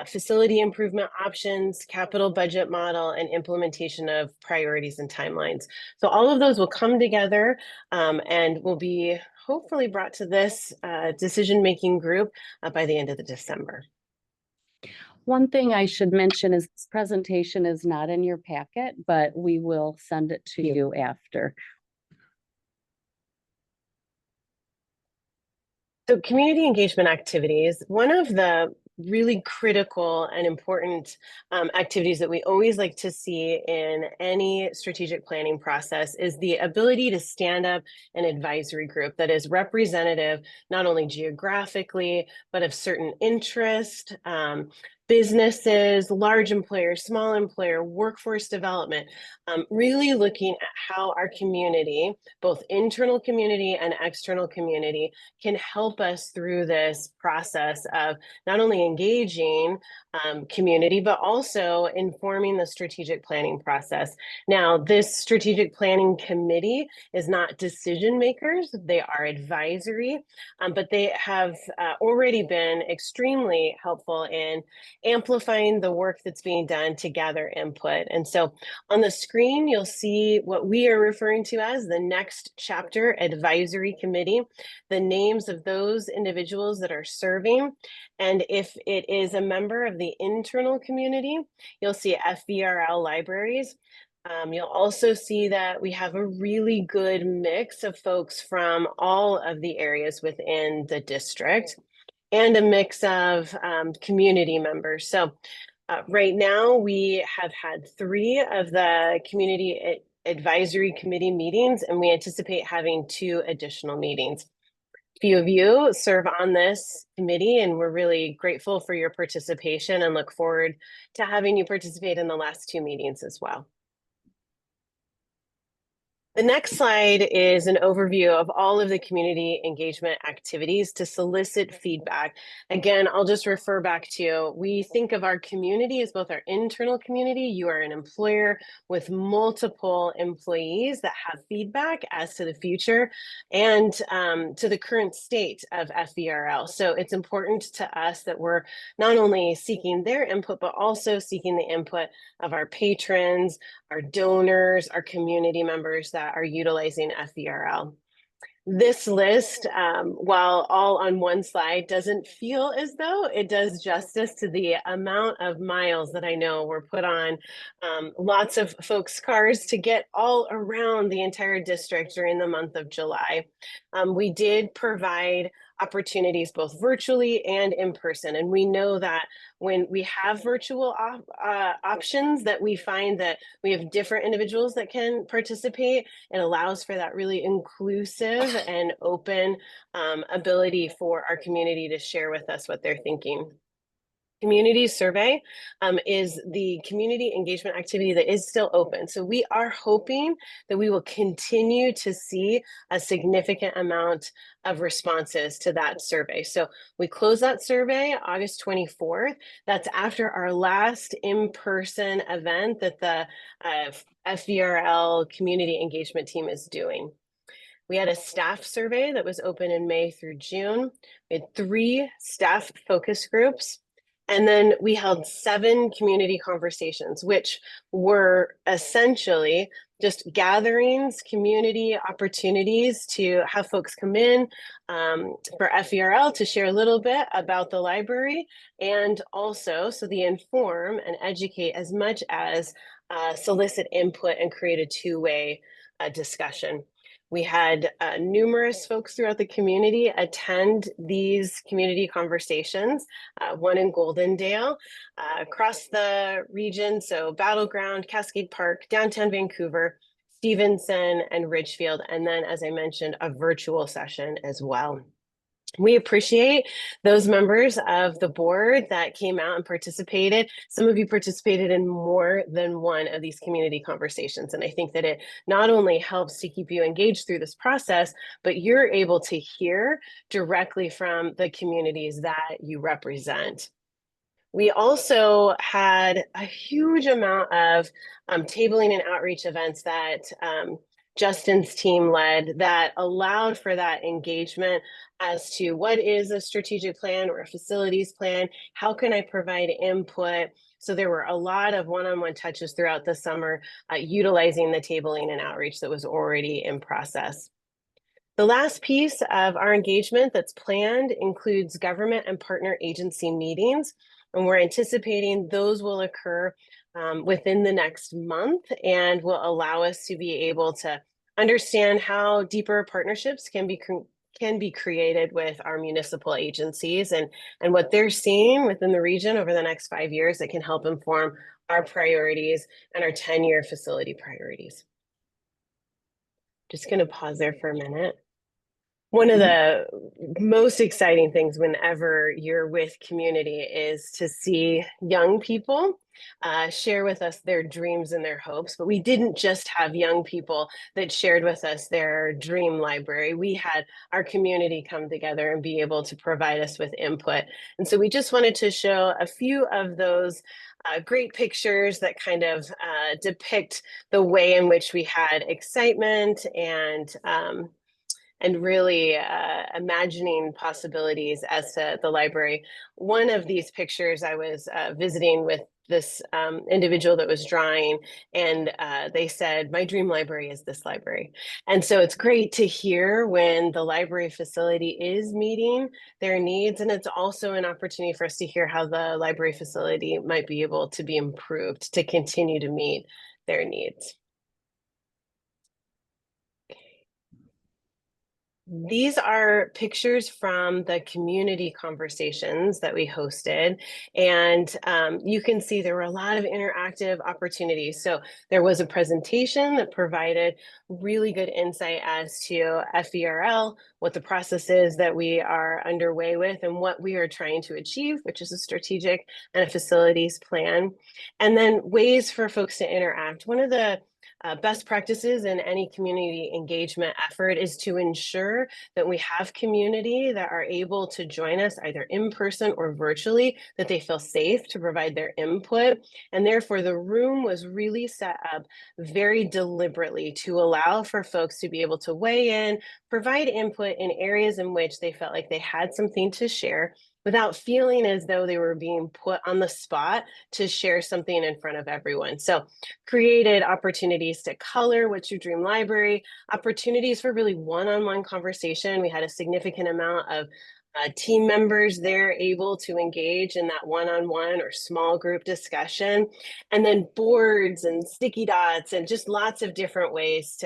Facility improvement options, capital budget model, and implementation of priorities and timelines. So all of those will come together and will be hopefully brought to this decision-making group by the end of December. One thing I should mention is this presentation is not in your packet, but we will send it to you after. So community engagement activities, one of the really critical and important activities that we always like to see in any strategic planning process is the ability to stand up an advisory group that is representative, not only geographically, but of certain interest, businesses, large employers, small employer, workforce development, really looking at how our community, both internal community and external community, can help us through this process of not only engaging community, but also informing the strategic planning process. Now, this strategic planning committee is not decision makers, they are advisory, but they have already been extremely helpful in amplifying the work that's being done to gather input. And so on the screen, you'll see what we are referring to as the Next Chapter Advisory Committee, the names of those individuals that are serving. And if it is a member of the internal community, you'll see FVRL Libraries. You'll also see that we have a really good mix of folks from all of the areas within the district and a mix of community members. So right now we have had 3 of the community advisory committee meetings, and we anticipate having 2 additional meetings. A few of you serve on this committee, and we're really grateful for your participation and look forward to having you participate in the last 2 meetings as well. The next slide is an overview of all of the community engagement activities to solicit feedback. Again, I'll just refer back to, we think of our community as both our internal community. You are an employer with multiple employees that have feedback as to the future and to the current state of FVRL. So it's important to us that we're not only seeking their input, but also seeking the input of our patrons, our donors, our community members that are utilizing FVRL. This list, while all on one slide, doesn't feel as though it does justice to the amount of miles that I know were put on lots of folks' cars to get all around the entire district during the month of July. We did provide opportunities both virtually and in person. And we know that when we have virtual options, that we find that we have different individuals that can participate. It allows for that really inclusive and open ability for our community to share with us what they're thinking. Community survey is the community engagement activity that is still open. So we are hoping that we will continue to see a significant amount of responses to that survey. So we close that survey August 24th. That's after our last in-person event that the FVRL community engagement team is doing. We had a staff survey that was open in May through June. We had 3 staff focus groups. And then we held 7 community conversations, which were essentially just gatherings, community opportunities to have folks come in for FVRL to share a little bit about the library, and also so they inform and educate as much as solicit input and create a 2-way discussion. We had numerous folks throughout the community attend these community conversations, one in Goldendale, across the region, so Battleground, Cascade Park, downtown Vancouver, Stevenson, and Ridgefield, and then, as I mentioned, a virtual session as well. We appreciate those members of the board that came out and participated. Some of you participated in more than one of these community conversations. And I think that it not only helps to keep you engaged through this process, but you're able to hear directly from the communities that you represent. We also had a huge amount of tabling and outreach events that Justin's team led that allowed for that engagement as to what is a strategic plan or a facilities plan, how can I provide input. So there were a lot of one-on-one touches throughout the summer utilizing the tabling and outreach that was already in process. The last piece of our engagement that's planned includes government and partner agency meetings, and we're anticipating those will occur within the next month and will allow us to be able to understand how deeper partnerships can be created with our municipal agencies and what they're seeing within the region over the next 5 years that can help inform our priorities and our 10-year facility priorities. Just going to pause there for a minute. One of the most exciting things whenever you're with community is to see young people share with us their dreams and their hopes. But we didn't just have young people that shared with us their dream library. We had our community come together and be able to provide us with input. And so we just wanted to show a few of those great pictures that kind of depict the way in which we had excitement and really imagining possibilities as to the library. One of these pictures, I was visiting with this individual that was drawing, and they said, my dream library is this library. And so it's great to hear when the library facility is meeting their needs, and it's also an opportunity for us to hear how the library facility might be able to be improved to continue to meet their needs. These are pictures from the community conversations that we hosted. And you can see there were a lot of interactive opportunities. So there was a presentation that provided really good insight as to FVRL, what the process is that we are underway with and what we are trying to achieve, which is a strategic and a facilities plan. And then ways for folks to interact. One of the best practices in any community engagement effort is to ensure that we have community that are able to join us either in person or virtually, that they feel safe to provide their input. And therefore the room was really set up very deliberately to allow for folks to be able to weigh in, provide input in areas in which they felt like they had something to share without feeling as though they were being put on the spot to share something in front of everyone. So created opportunities to color What's Your Dream Library, opportunities for really one-on-one conversation. We had a significant amount of team members there able to engage in that one-on-one or small group discussion, and then boards and sticky dots and just lots of different ways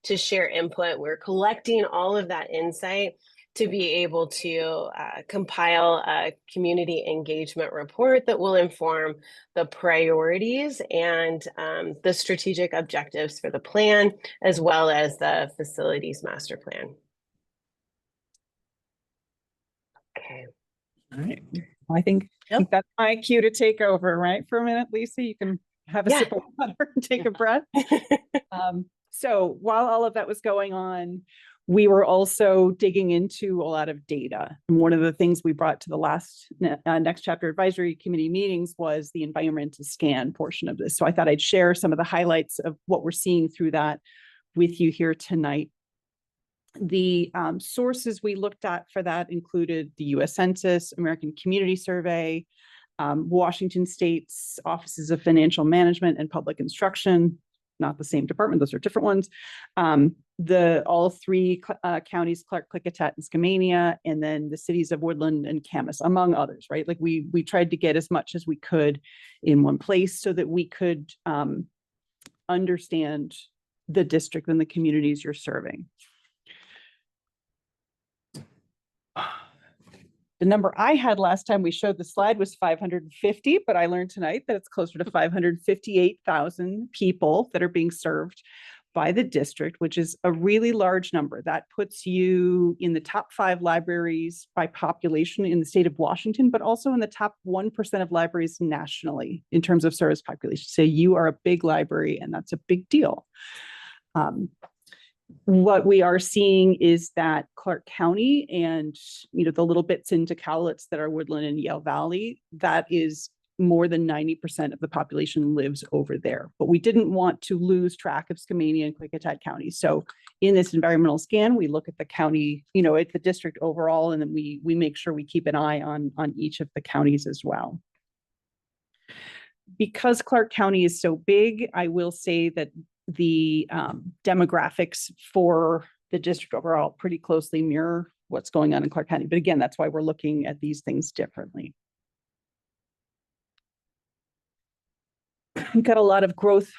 to share input. We're collecting all of that insight to be able to compile a community engagement report that will inform the priorities and the strategic objectives for the plan, as well as the facilities master plan. Okay. All right. I think that's my cue to take over, right? For a minute, Lisa, you can have a sip of water and take a breath. So while all of that was going on, we were also digging into a lot of data. And one of the things we brought to the last next chapter advisory committee meetings was the environmental scan portion of this. So I thought I'd share some of the highlights of what we're seeing through that with you here tonight. The sources we looked at for that included the US Census, American Community Survey, Washington State's Offices of Financial Management and Public Instruction, not the same department, those are different ones. All three counties, Clark, Klickitat, and Skamania, and then the cities of Woodland and Camas, among others, right? Like we tried to get as much as we could in one place so that we could understand the district and the communities you're serving. The number I had last time we showed the slide was 550, but I learned tonight that it's closer to 558,000 people that are being served by the district, which is a really large number. That puts you in the top 5 libraries by population in the state of Washington, but also in the top 1% of libraries nationally in terms of service population. So you are a big library, and that's a big deal. What we are seeing is that Clark County and, the little bits into Cowlitz that are Woodland and Yale Valley, that is more than 90% of the population lives over there. But we didn't want to lose track of Skamania and Klickitat counties. So in this environmental scan, we look at the county, at the district overall, and then we make sure we keep an eye on each of the counties as well. Because Clark County is so big, I will say that the demographics for the district overall pretty closely mirror what's going on in Clark County. But again, that's why we're looking at these things differently. We've got a lot of growth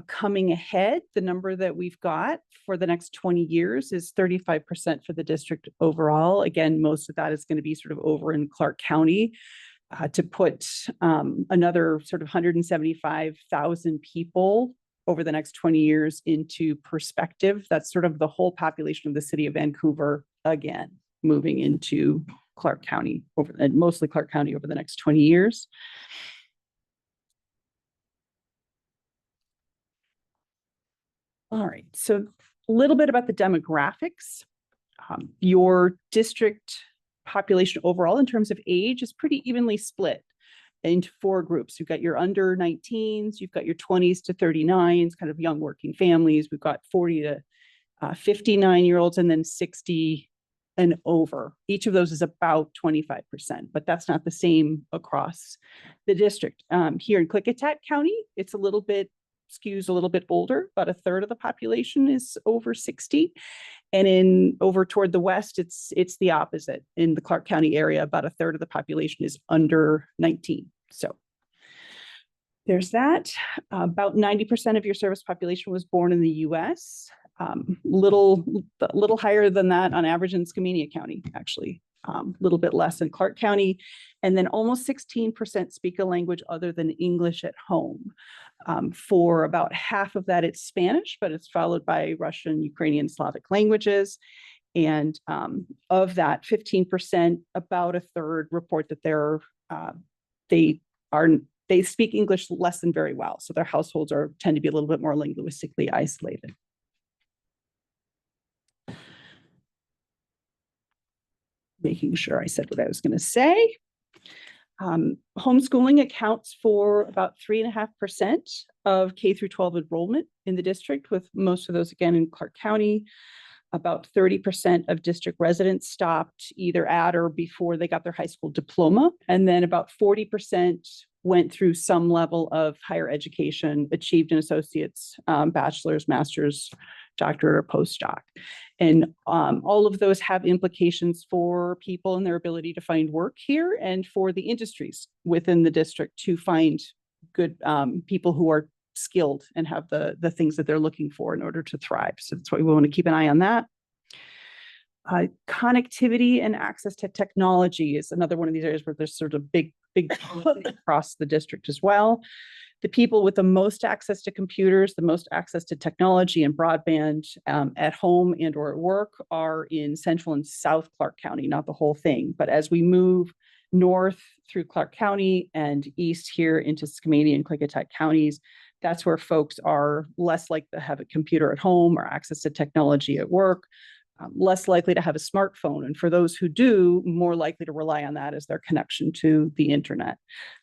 coming ahead. The number that we've got for the next 20 years is 35% for the district overall. Again, most of that is going to be sort of over in Clark County. To put another sort of 175,000 people over the next 20 years into perspective, that's sort of the whole population of the city of Vancouver, again, moving into Clark County, mostly Clark County over the next 20 years. All right, so a little bit about the demographics. Your district population overall in terms of age is pretty evenly split into 4 groups. You've got your under 19s, you've got your 20s to 39s, kind of young working families. We've got 40 to 59-year-olds, and then 60 and over. Each of those is about 25%, but that's not the same across the district. Here in Klickitat County, it's skews a little bit older. About a third of the population is over 60. And over toward the west, it's the opposite. In the Clark County area, about a third of the population is under 19. So there's that. About 90% of your service population was born in the US. little higher than that on average in Skamania County, actually. A little bit less in Clark County, and then almost 16% speak a language other than English at home. For about half of that, it's Spanish, but it's followed by Russian, Ukrainian, Slavic languages. And of that 15%, about a third report that they speak English less than very well. So their households tend to be a little bit more linguistically isolated. Making sure I said what I was going to say. Homeschooling accounts for about 3.5% of K through 12 enrollment in the district, with most of those again in Clark County. About 30% of district residents stopped either at or before they got their high school diploma. And then about 40% went through some level of higher education, achieved an associate's, bachelor's, master's, doctorate, or postdoc. And all of those have implications for people and their ability to find work here, and for the industries within the district to find good people who are skilled and have the things that they're looking for in order to thrive. So that's why we want to keep an eye on that. Connectivity and access to technology is another one of these areas where there's sort of big across the district as well. The people with the most access to computers, the most access to technology and broadband at home and or at work are in Central and South Clark County, not the whole thing. But as we move north through Clark County and east here into Skamania and Klickitat counties, that's where folks are less likely to have a computer at home or access to technology at work, less likely to have a smartphone. And for those who do, more likely to rely on that as their connection to the internet.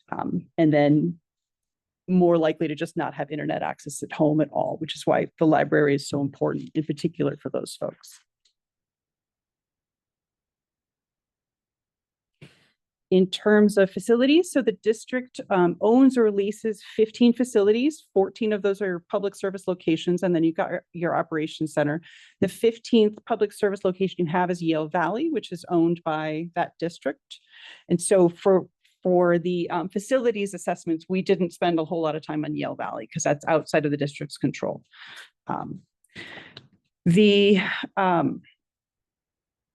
And then more likely to just not have internet access at home at all, which is why the library is so important, in particular for those folks. In terms of facilities, so the district owns or leases 15 facilities. 14 of those are public service locations, and then you've got your operations center. The 15th public service location you have is Yale Valley, which is owned by that district. And so for the facilities assessments, we didn't spend a whole lot of time on Yale Valley because that's outside of the district's control.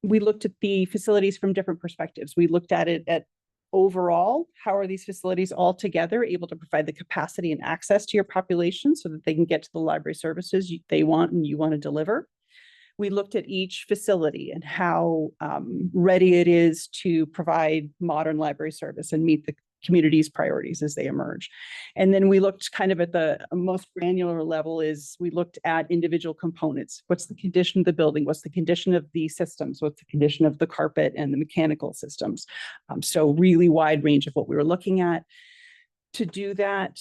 We looked at the facilities from different perspectives. We looked at it at overall, how are these facilities all together able to provide the capacity and access to your population so that they can get to the library services they want and you want to deliver. We looked at each facility and how ready it is to provide modern library service and meet the community's priorities as they emerge. And then we looked kind of at the most granular level is we looked at individual components. What's the condition of the building? What's the condition of the systems? What's the condition of the carpet and the mechanical systems? So really wide range of what we were looking at. To do that,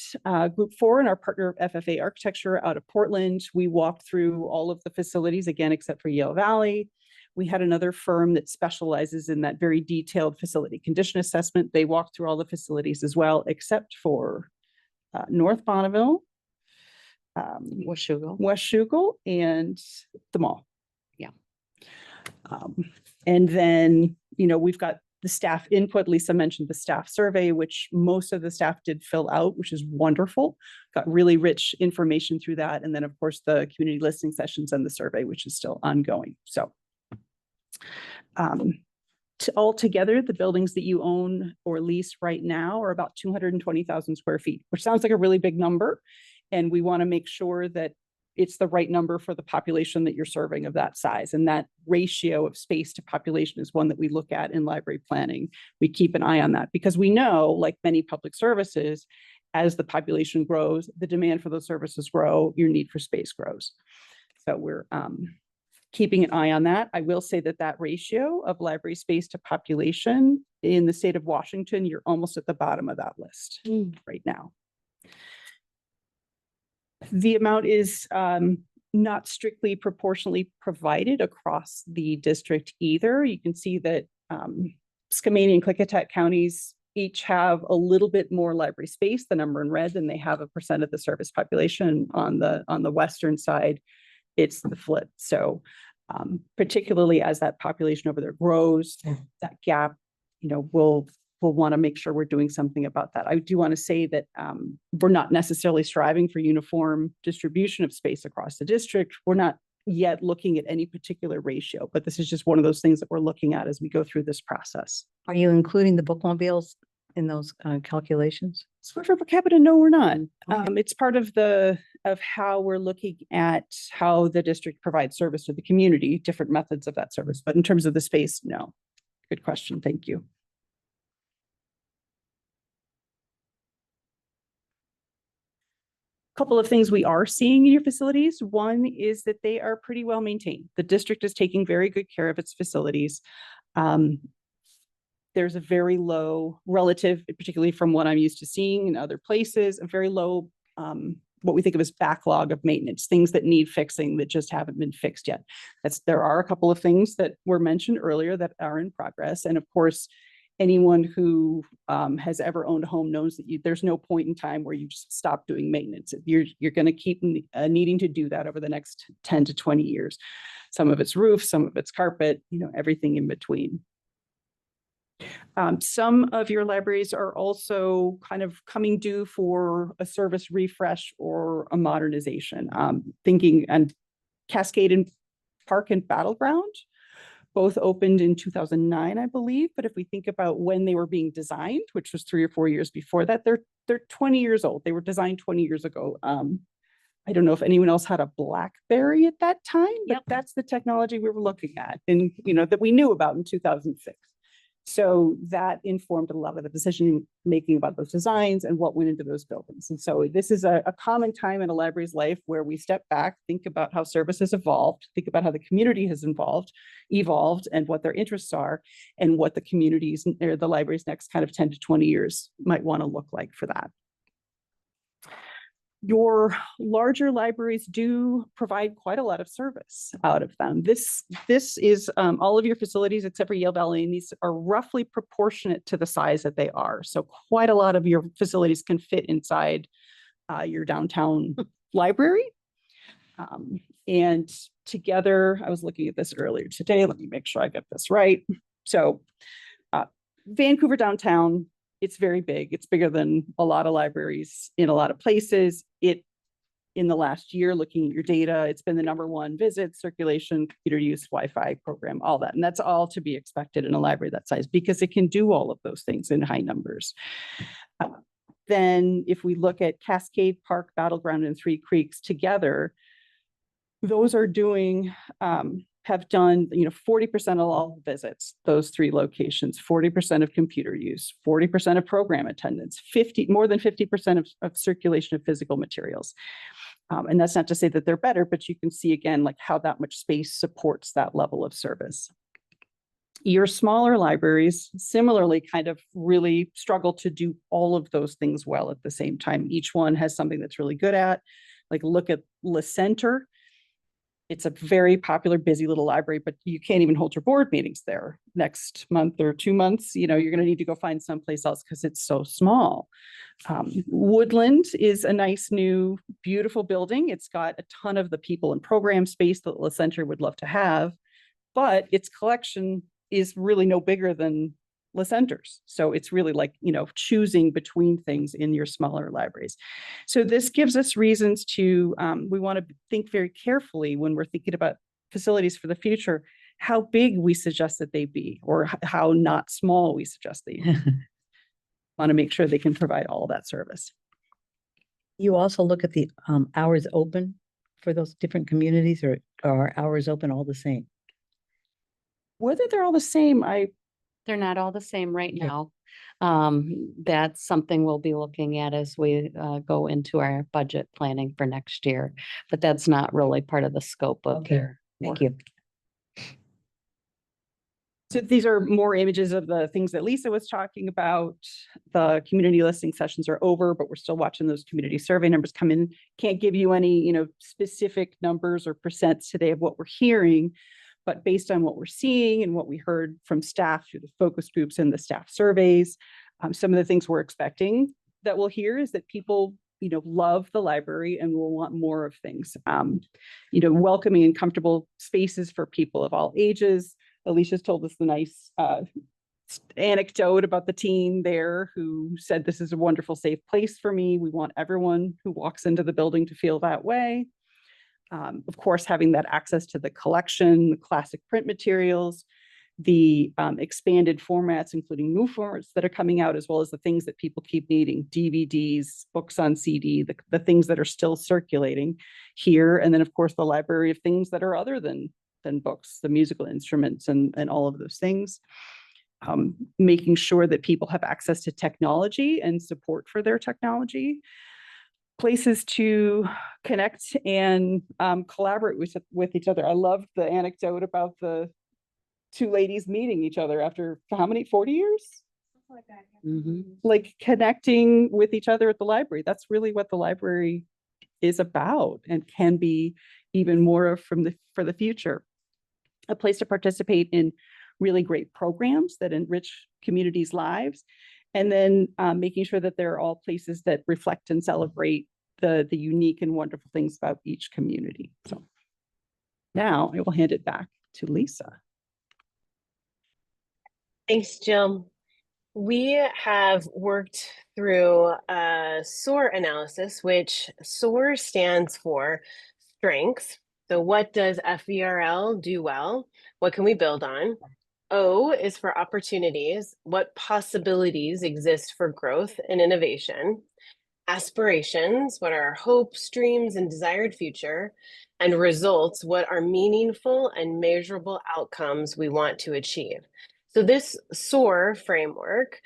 Group 4 and our partner FFA Architecture out of Portland, we walked through all of the facilities again, except for Yale Valley. We had another firm that specializes in that very detailed facility condition assessment. They walked through all the facilities as well, except for North Bonneville, West Schuylkill, and the mall. Yeah. And then, we've got the staff input. Lisa mentioned the staff survey, which most of the staff did fill out, which is wonderful. Got really rich information through that. And then, of course, the community listening sessions and the survey, which is still ongoing. So altogether, the buildings that you own or lease right now are about 220,000 square feet, which sounds like a really big number. And we want to make sure that it's the right number for the population that you're serving of that size. And that ratio of space to population is one that we look at in library planning. We keep an eye on that because we know, like many public services, as the population grows, the demand for those services grow, your need for space grows. So we're keeping an eye on that. I will say that that ratio of library space to population in the state of Washington, you're almost at the bottom of that list right now. The amount is not strictly proportionally provided across the district either. You can see that Skamania and Klickitat counties each have a little bit more library space, the number in red, than they have a percent of the service population. On the western side, it's the flip. So particularly as that population over there grows, that gap, we'll want to make sure we're doing something about that. I do want to say that we're not necessarily striving for uniform distribution of space across the district. We're not yet looking at any particular ratio, but this is just one of those things that we're looking at as we go through this process. Are you including the bookmobiles in those calculations? So for per capita, no, we're not. Okay. It's part of how we're looking at how the district provides service to the community, different methods of that service. But in terms of the space, no. Good question. Thank you. Couple of things we are seeing in your facilities. One is that they are pretty well maintained. The district is taking very good care of its facilities. There's a very low relative, particularly from what I'm used to seeing in other places, a very low, what we think of as backlog of maintenance, things that need fixing that just haven't been fixed yet. There are a couple of things that were mentioned earlier that are in progress. And of course, anyone who has ever owned a home knows that there's no point in time where you just stop doing maintenance. You're going to keep needing to do that over the next 10 to 20 years. Some of it's roof, some of it's carpet, everything in between. Some of your libraries are also kind of coming due for a service refresh or a modernization. Thinking and Cascade and Park and Battleground both opened in 2009, I believe. But if we think about when they were being designed, which was 3 or 4 years before that, they're 20 years old. They were designed 20 years ago. I don't know if anyone else had a BlackBerry at that time, but that's the technology we were looking at and, that we knew about in 2006. So that informed a lot of the decision making about those designs and what went into those buildings. And so this is a common time in a library's life where we step back, think about how services evolved, think about how the community has evolved and what their interests are and what the communities or the library's next kind of 10 to 20 years might want to look like for that. Your larger libraries do provide quite a lot of service out of them. This is all of your facilities except for Yale Valley, and these are roughly proportionate to the size that they are. So quite a lot of your facilities can fit inside your downtown library. And together, I was looking at this earlier today. Let me make sure I get this right. So Vancouver downtown, it's very big. It's bigger than a lot of libraries in a lot of places. In the last year, looking at your data, it's been the #1 visit, circulation, computer use, Wi-Fi program, all that. And that's all to be expected in a library that size because it can do all of those things in high numbers. Then if we look at Cascade, Park, Battleground, and Three Creeks together, those are doing, have done, 40% of all visits, those 3 locations, 40% of computer use, 40% of program attendance, more than 50% of circulation of physical materials. And that's not to say that they're better, but you can see again, like how that much space supports that level of service. Your smaller libraries similarly kind of really struggle to do all of those things well at the same time. Each one has something that's really good at. Like look at Le Center. It's a very popular, busy little library, but you can't even hold your board meetings there next month or 2 months. You're going to need to go find someplace else because it's so small. Woodland is a nice, new, beautiful building. It's got a ton of the people and program space that the center would love to have, but its collection is really no bigger than Le Center's. So it's really like, choosing between things in your smaller libraries. So this gives us reasons to, we want to think very carefully when we're thinking about facilities for the future, how big we suggest that they be, or how not small we suggest they be. Want to make sure they can provide all that service. You also look at the hours open for those different communities, or are hours open all the same? Whether they're all the same, They're not all the same right now. That's something we'll be looking at as we go into our budget planning for next year, but that's not really part of the scope of their Thank work. you. So these are more images of the things that Lisa was talking about. The community listening sessions are over, but we're still watching those community survey numbers come in. Can't give you any, specific numbers or percents today of what we're hearing. But based on what we're seeing and what we heard from staff through the focus groups and the staff surveys, some of the things we're expecting that we'll hear is that people, love the library and will want more of things. Welcoming and comfortable spaces for people of all ages. Alicia's told us the nice anecdote about the teen there who said, "This is a wonderful, safe place for me. We want everyone who walks into the building to feel that way." Of course, having that access to the collection, the classic print materials, the expanded formats, including new formats that are coming out, as well as the things that people keep needing, DVDs, books on CD, the things that are still circulating here. And then, of course, the library of things that are other than books, the musical instruments and all of those things. Making sure that people have access to technology and support for their technology. Places to connect and collaborate with each other. I love the anecdote about the two ladies meeting each other after how many, 40 years? Like connecting with each other at the library. That's really what the library is about and can be even more for the future. A place to participate in really great programs that enrich communities' lives. And then making sure that there are all places that reflect and celebrate the unique and wonderful things about each community. So now I will hand it back to Lisa. Thanks, Jill. We have worked through a SOAR analysis, which SOAR stands for strengths. So what does FVRL do well? What can we build on? O is for opportunities. What possibilities exist for growth and innovation? Aspirations, what are our hopes, dreams, and desired future? And results, what are meaningful and measurable outcomes we want to achieve? So this SOAR framework,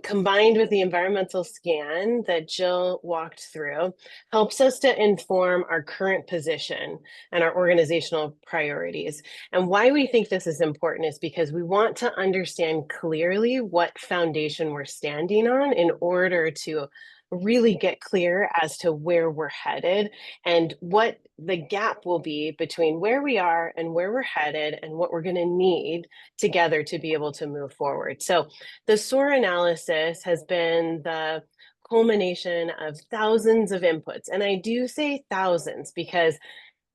combined with the environmental scan that Jill walked through, helps us to inform our current position and our organizational priorities. And why we think this is important is because we want to understand clearly what foundation we're standing on in order to really get clear as to where we're headed and what the gap will be between where we are and where we're headed and what we're going to need together to be able to move forward. So the SOAR analysis has been the culmination of thousands of inputs. And I do say thousands because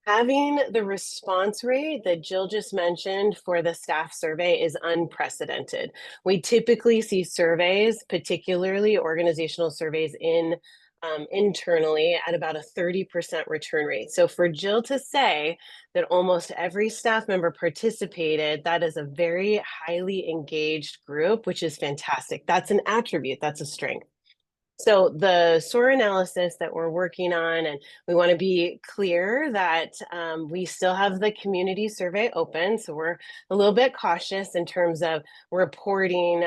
having the response rate that Jill just mentioned for the staff survey is unprecedented. We typically see surveys, particularly organizational surveys internally at about a 30% return rate. So for Jill to say that almost every staff member participated, that is a very highly engaged group, which is fantastic. That's an attribute, that's a strength. So the SOAR analysis that we're working on, and we want to be clear that we still have the community survey open. So we're a little bit cautious in terms of reporting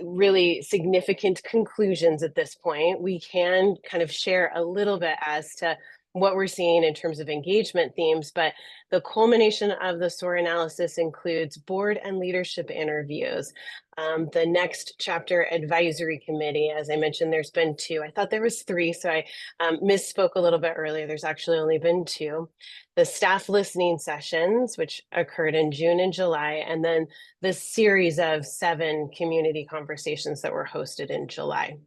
really significant conclusions at this point. We can kind of share a little bit as to what we're seeing in terms of engagement themes, but the culmination of the SOAR analysis includes board and leadership interviews. The next chapter advisory committee, as I mentioned, there's been 2. I thought there was 3, so I misspoke a little bit earlier. There's actually only been 2. The staff listening sessions, which occurred in June and July, and then the series of 7 community conversations that were hosted in July.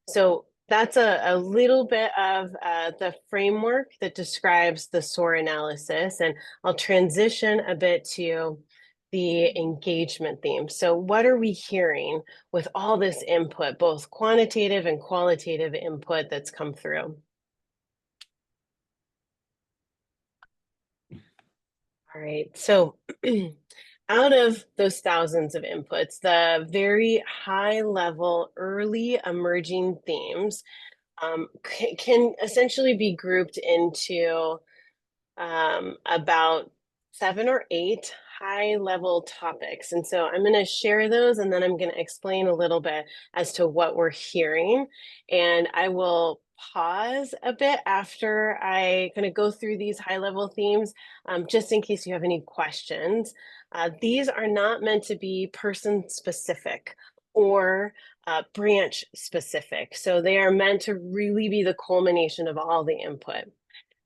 So that's a little bit of the framework that describes the SOAR analysis, and I'll transition a bit to the engagement theme. So what are we hearing with all this input, both quantitative and qualitative input that's come through? All right, so out of those thousands of inputs, the very high level early emerging themes can essentially be grouped into about 7 or 8 high level topics. And so I'm going to share those and then I'm going to explain a little bit as to what we're hearing. And I will pause a bit after I kind of go through these high level themes, just in case you have any questions. These are not meant to be person specific or branch specific. So they are meant to really be the culmination of all the input.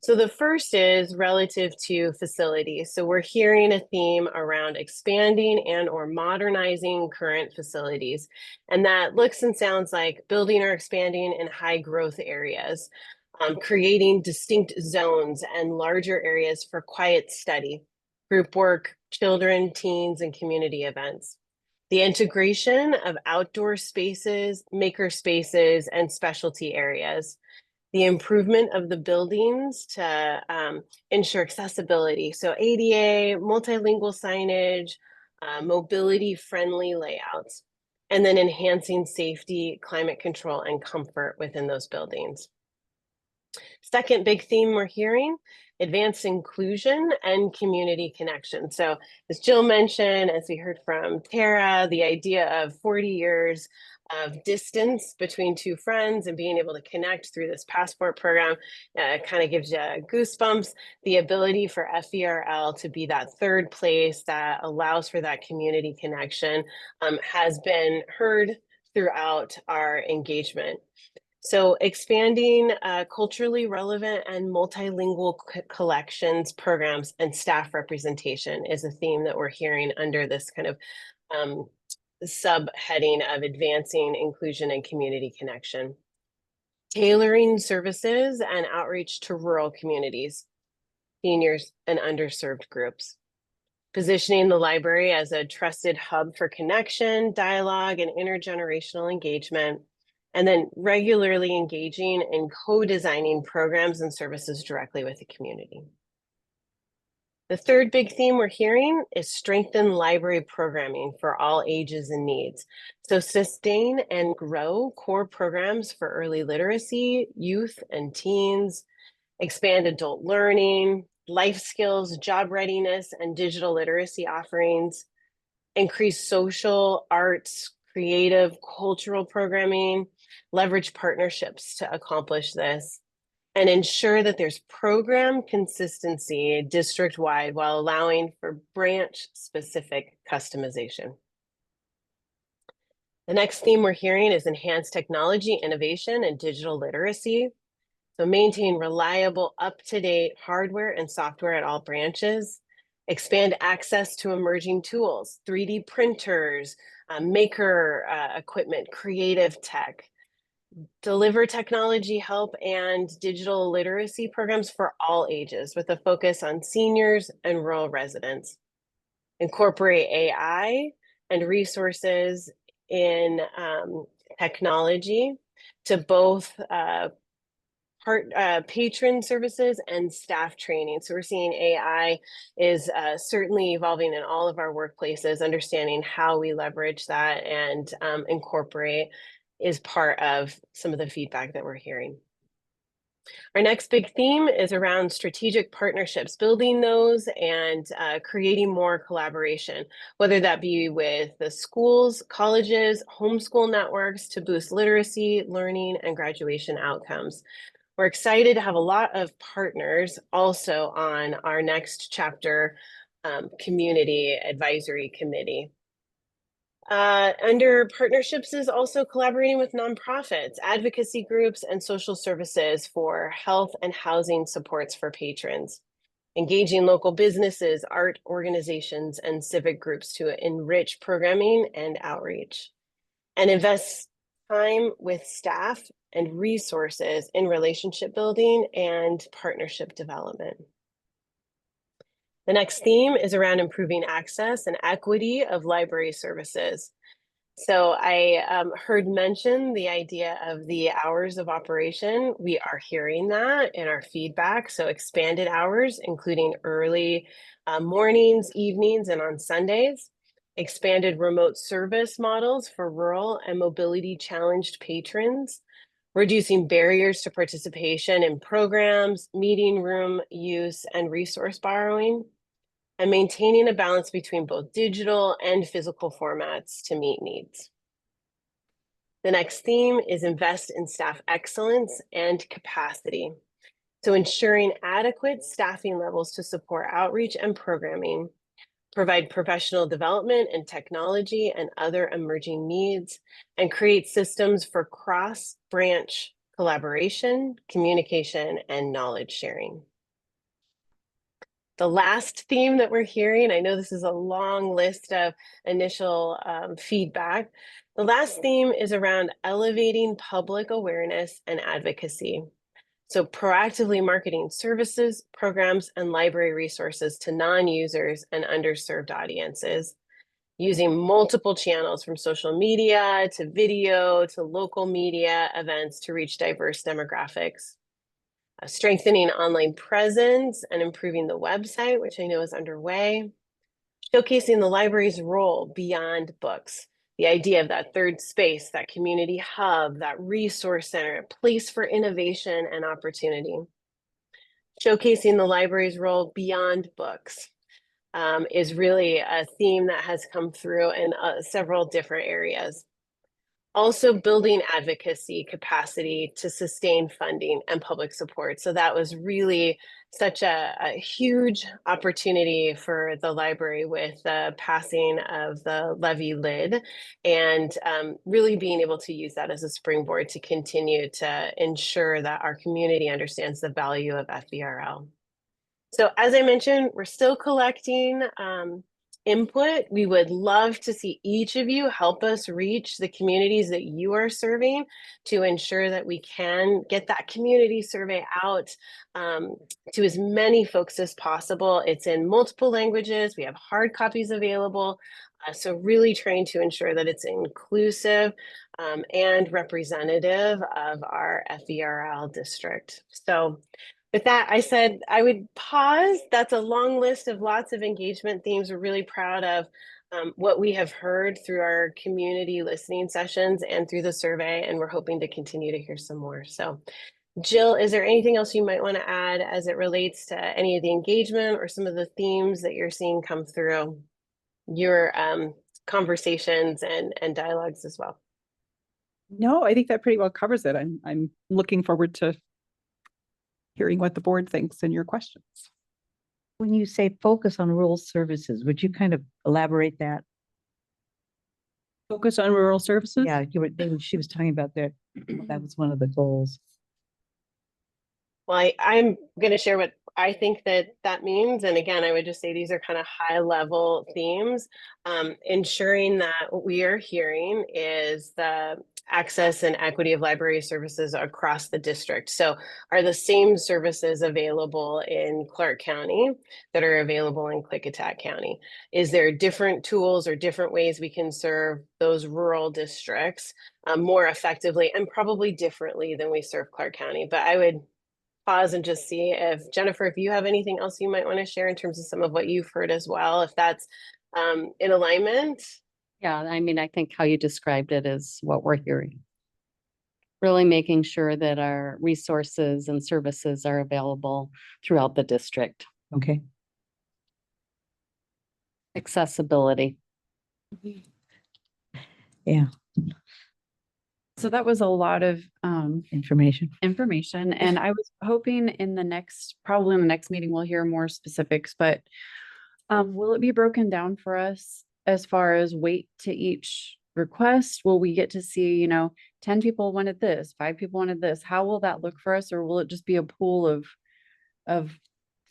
So the first is relative to facilities. So we're hearing a theme around expanding and or modernizing current facilities. And that looks and sounds like building or expanding in high growth areas, creating distinct zones and larger areas for quiet study, group work, children, teens, and community events. The integration of outdoor spaces, maker spaces, and specialty areas. the improvement of the buildings to ensure accessibility. So ADA, multilingual signage, mobility-friendly layouts, and then enhancing safety, climate control, and comfort within those buildings. Second big theme we're hearing, advanced inclusion and community connection. So as Jill mentioned, as we heard from Tara, the idea of 40 years of distance between two friends and being able to connect through this passport program kind of gives you goosebumps. The ability for FVRL to be that third place that allows for that community connection has been heard throughout our engagement. So expanding culturally relevant and multilingual collections, programs, and staff representation is a theme that we're hearing under this kind of subheading of advancing inclusion and community connection. Tailoring services and outreach to rural communities, seniors, and underserved groups. Positioning the library as a trusted hub for connection, dialogue, and intergenerational engagement. And then regularly engaging in co-designing programs and services directly with the community. The third big theme we're hearing is strengthen library programming for all ages and needs. So sustain and grow core programs for early literacy, youth and teens, expand adult learning, life skills, job readiness, and digital literacy offerings, increase social, arts, creative, cultural programming, leverage partnerships to accomplish this, and ensure that there's program consistency district-wide while allowing for branch-specific customization. The next theme we're hearing is enhanced technology, innovation, and digital literacy. So maintain reliable, up-to-date hardware and software at all branches. Expand access to emerging tools, 3D printers, maker equipment, creative tech. Deliver technology help and digital literacy programs for all ages with a focus on seniors and rural residents. Incorporate AI and resources in technology to both patron services and staff training. So we're seeing AI is certainly evolving in all of our workplaces. Understanding how we leverage that and incorporate is part of some of the feedback that we're hearing. Our next big theme is around strategic partnerships, building those and creating more collaboration, whether that be with the schools, colleges, homeschool networks to boost literacy, learning, and graduation outcomes. We're excited to have a lot of partners also on our next chapter community advisory committee. Under partnerships is also collaborating with nonprofits, advocacy groups, and social services for health and housing supports for patrons. Engaging local businesses, art organizations, and civic groups to enrich programming and outreach. And invest time with staff and resources in relationship building and partnership development. The next theme is around improving access and equity of library services. So I heard mention the idea of the hours of operation. We are hearing that in our feedback. So expanded hours, including early mornings, evenings, and on Sundays. Expanded remote service models for rural and mobility challenged patrons. Reducing barriers to participation in programs, meeting room use, and resource borrowing. And maintaining a balance between both digital and physical formats to meet needs. The next theme is invest in staff excellence and capacity. So ensuring adequate staffing levels to support outreach and programming, provide professional development in technology and other emerging needs, and create systems for cross-branch collaboration, communication, and knowledge sharing. The last theme that we're hearing, I know this is a long list of initial feedback. The last theme is around elevating public awareness and advocacy. So proactively marketing services, programs, and library resources to non-users and underserved audiences, using multiple channels from social media to video to local media events to reach diverse demographics. strengthening online presence and improving the website, which I know is underway, showcasing the library's role beyond books. The idea of that third space, that community hub, that resource center, a place for innovation and opportunity. Showcasing the library's role beyond books is really a theme that has come through in several different areas. Also building advocacy capacity to sustain funding and public support. So that was really such a huge opportunity for the library with the passing of the levy lid, and really being able to use that as a springboard to continue to ensure that our community understands the value of FVRL. So as I mentioned, we're still collecting input. We would love to see each of you help us reach the communities that you are serving to ensure that we can get that community survey out to as many folks as possible. It's in multiple languages. We have hard copies available. So really trying to ensure that it's inclusive and representative of our FVRL district. So with that, I said I would pause. That's a long list of lots of engagement themes. We're really proud of what we have heard through our community listening sessions and through the survey, and we're hoping to continue to hear some more. So Jill, is there anything else you might want to add as it relates to any of the engagement or some of the themes that you're seeing come through your conversations and dialogues as well? No, I think that pretty well covers it. I'm looking forward to hearing what the board thinks and your questions. When you say focus on rural services, would you kind of elaborate that? Focus on rural services? Yeah, she was talking about that. That was one of the goals. Well, I'm going to share what I think that means. And again, I would just say these are kind of high level themes. Ensuring that what we are hearing is the access and equity of library services across the district. So are the same services available in Clark County that are available in Klickitat County? Is there different tools or different ways we can serve those rural districts more effectively and probably differently than we serve Clark County? But I would pause and just see if Jennifer, if you have anything else you might want to share in terms of some of what you've heard as well, if that's in alignment. Yeah, I mean, I think how you described it is what we're hearing. Really making sure that our resources and services are available throughout the district. Okay. Accessibility. Yeah. So that was a lot of Information. and I was hoping probably in the next meeting, we'll hear more specifics, but will it be broken down for us as far as weight to each request? Will we get to see, 10 people wanted this, 5 people wanted this? How will that look for us? Or will it just be a pool of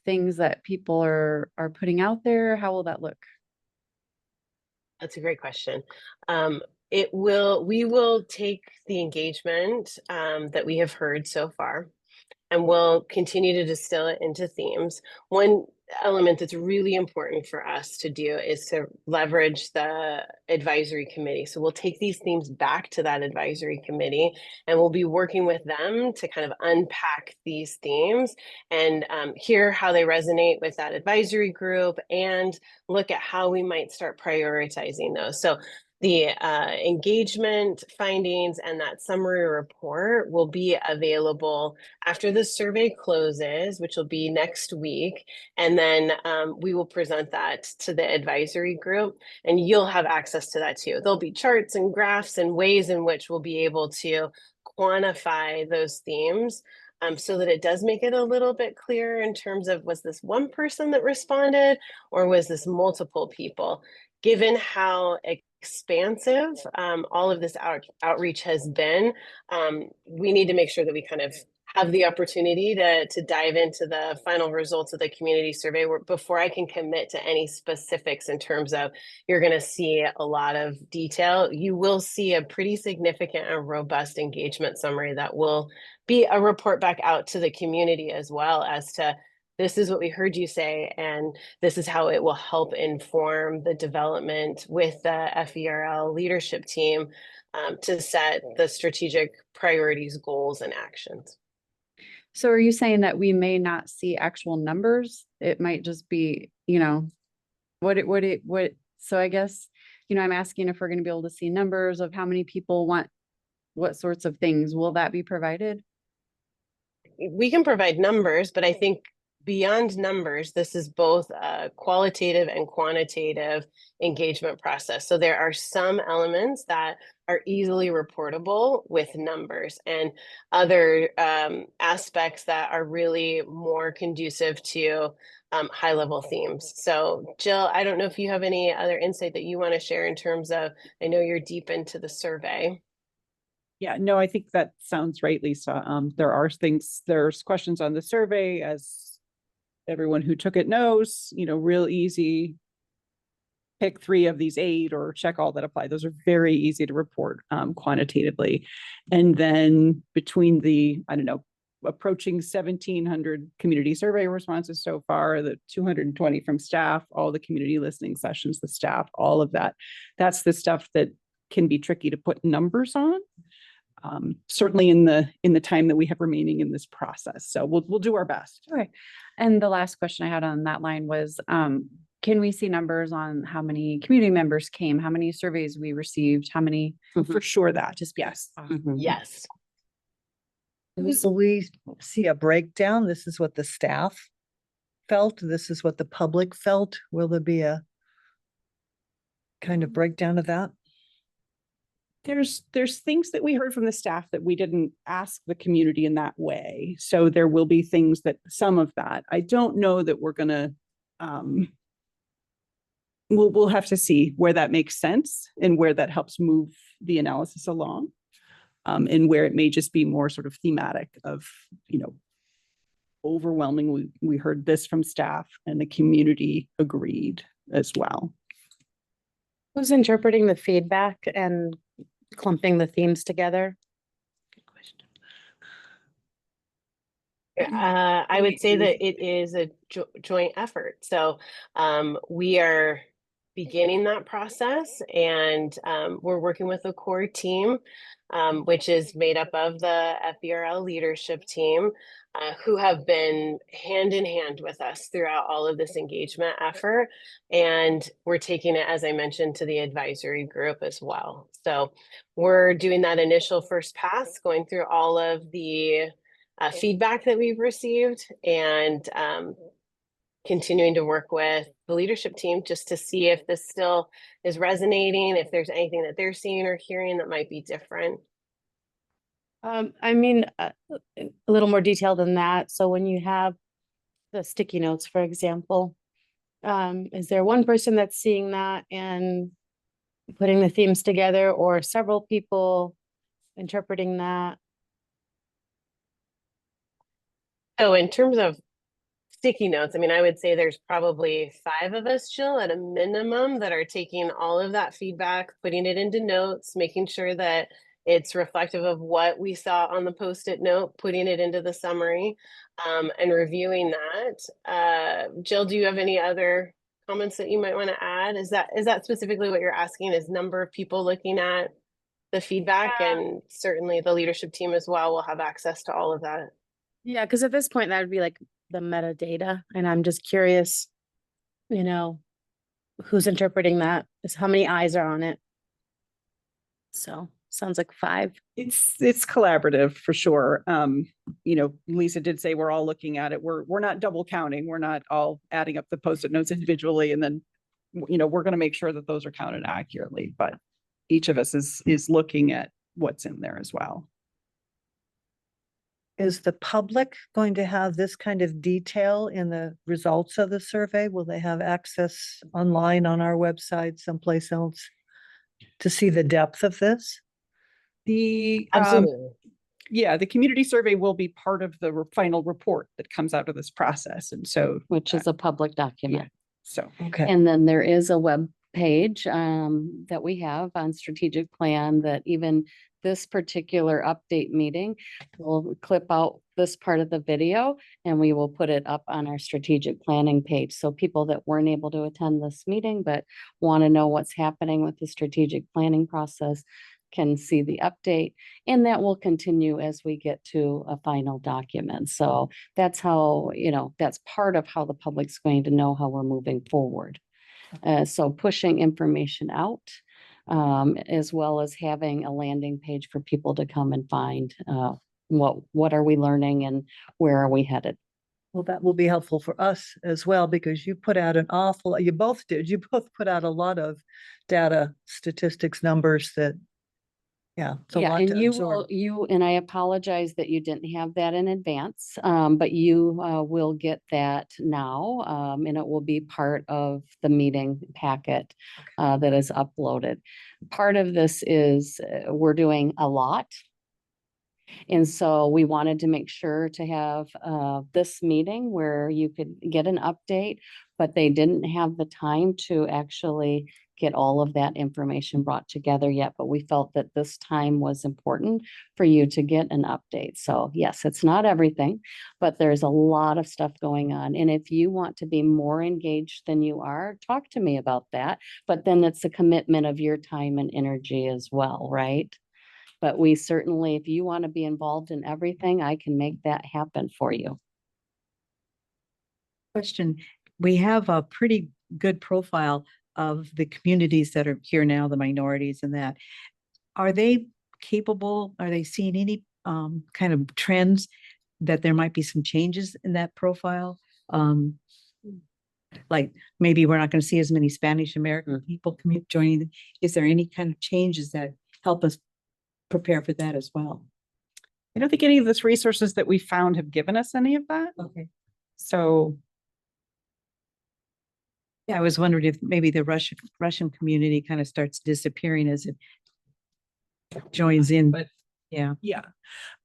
things that people are putting out there? How will that look? That's a great question. We will take the engagement that we have heard so far, and we'll continue to distill it into themes. One element that's really important for us to do is to leverage the advisory committee. So we'll take these themes back to that advisory committee, and we'll be working with them to kind of unpack these themes and hear how they resonate with that advisory group and look at how we might start prioritizing those. So the engagement findings and that summary report will be available after the survey closes, which will be next week. And then we will present that to the advisory group, and you'll have access to that too. There'll be charts and graphs and ways in which we'll be able to quantify those themes so that it does make it a little bit clearer in terms of, was this one person that responded or was this multiple people? Given how expansive all of this outreach has been, we need to make sure that we kind of have the opportunity to dive into the final results of the community survey before I can commit to any specifics in terms of you're going to see a lot of detail. You will see a pretty significant and robust engagement summary that will be a report back out to the community as well as to this is what we heard you say, and this is how it will help inform the development with the FVRL leadership team to set the strategic priorities, goals, and actions. So are you saying that we may not see actual numbers? It might just be, so I guess, I'm asking if we're gonna be able to see numbers of how many people want what sorts of things. Will that be provided? We can provide numbers, but I think beyond numbers, this is both a qualitative and quantitative engagement process. So there are some elements that are easily reportable with numbers, and other aspects that are really more conducive to high level themes. So Jill, I don't know if you have any other insight that you want to share in terms of, I know you're deep into the survey. Yeah, no, I think that sounds right, Lisa. There's questions on the survey, as everyone who took it knows, real easy. Pick 3 of these 8 or check all that apply. Those are very easy to report quantitatively. And then between the, approaching 1,700 community survey responses so far, the 220 from staff, all the community listening sessions, the staff, all of that. That's the stuff that can be tricky to put numbers on. Certainly in the time that we have remaining in this process. So we'll do our best. Okay. And the last question I had on that line was, can we see numbers on how many community members came, how many surveys we received, how many? For sure that. Just yes. Yes. Will we see a breakdown? This is what the staff felt. This is what the public felt. Will there be a kind of breakdown of that? There's things that we heard from the staff that we didn't ask the community in that way. So there will be things that, some of that, I don't know that we're gonna, we'll have to see where that makes sense and where that helps move the analysis along. And where it may just be more sort of thematic of, overwhelmingly, we heard this from staff and the community agreed as well. Who's interpreting the feedback and clumping the themes together? Good question. I would say that it is a joint effort. So we are beginning that process, and we're working with a core team, which is made up of the FVRL leadership team, who have been hand in hand with us throughout all of this engagement effort. And we're taking it, as I mentioned, to the advisory group as well. So we're doing that initial first pass, going through all of the feedback that we've received, and continuing to work with the leadership team just to see if this still is resonating, if there's anything that they're seeing or hearing that might be different. A little more detail than that. So when you have the sticky notes, for example, is there one person that's seeing that and putting the themes together, or several people interpreting that? So in terms of sticky notes, I would say there's probably 5 of us, Jill, at a minimum, that are taking all of that feedback, putting it into notes, making sure that it's reflective of what we saw on the Post-it note, putting it into the summary, and reviewing that. Jill, do you have any other comments that you might want to add? Is that specifically what you're asking, is number of people looking at the feedback? Yeah. And certainly the leadership team as well will have access to all of that. Yeah, because at this point, that would be like the metadata. And I'm just curious, who's interpreting that, is how many eyes are on it. So sounds like 5. It's collaborative for sure. Lisa did say we're all looking at it. We're not double counting. We're not all adding up the Post-it notes individually. And then, we're going to make sure that those are counted accurately, but each of us is looking at what's in there as well. Is the public going to have this kind of detail in the results of the survey? Will they have access online on our website, someplace else, to see the depth of this? Absolutely. The community survey will be part of the final report that comes out of this process. And so, Which is a public document. so, Okay. And then there is a web page that we have on strategic plan, that even this particular update meeting will clip out this part of the video, and we will put it up on our strategic planning page. So people that weren't able to attend this meeting but want to know what's happening with the strategic planning process, can see the update. And that will continue as we get to a final document. So that's how, that's part of how the public's going to know how we're moving forward. So pushing information out, as well as having a landing page for people to come and find, what are we learning and where are we headed? Well, that will be helpful for us as well, because you put out you both put out a lot of data, statistics, numbers that, it's a Yeah, lot and to absorb. and I apologize that you didn't have that in advance, but you will get that now, and it will be part of the meeting packet that is uploaded. Part of this is we're doing a lot. And so we wanted to make sure to have this meeting where you could get an update, but they didn't have the time to actually get all of that information brought together yet. But we felt that this time was important for you to get an update. So yes, it's not everything, but there's a lot of stuff going on. And if you want to be more engaged than you are, talk to me about that. But then it's a commitment of your time and energy as well, right? But we certainly, if you want to be involved in everything, I can make that happen for you. Question, we have a pretty good profile of the communities that are here now, the minorities and that. Are they capable? Are they seeing any kind of trends that there might be some changes in that profile? Like maybe we're not going to see as many Spanish American people joining. Is there any kind of changes that help us prepare for that as well? I don't think any of those resources that we found have given us any of that. Okay. So Yeah, I was wondering if maybe the Russian community kind of starts disappearing as it joins in, but yeah.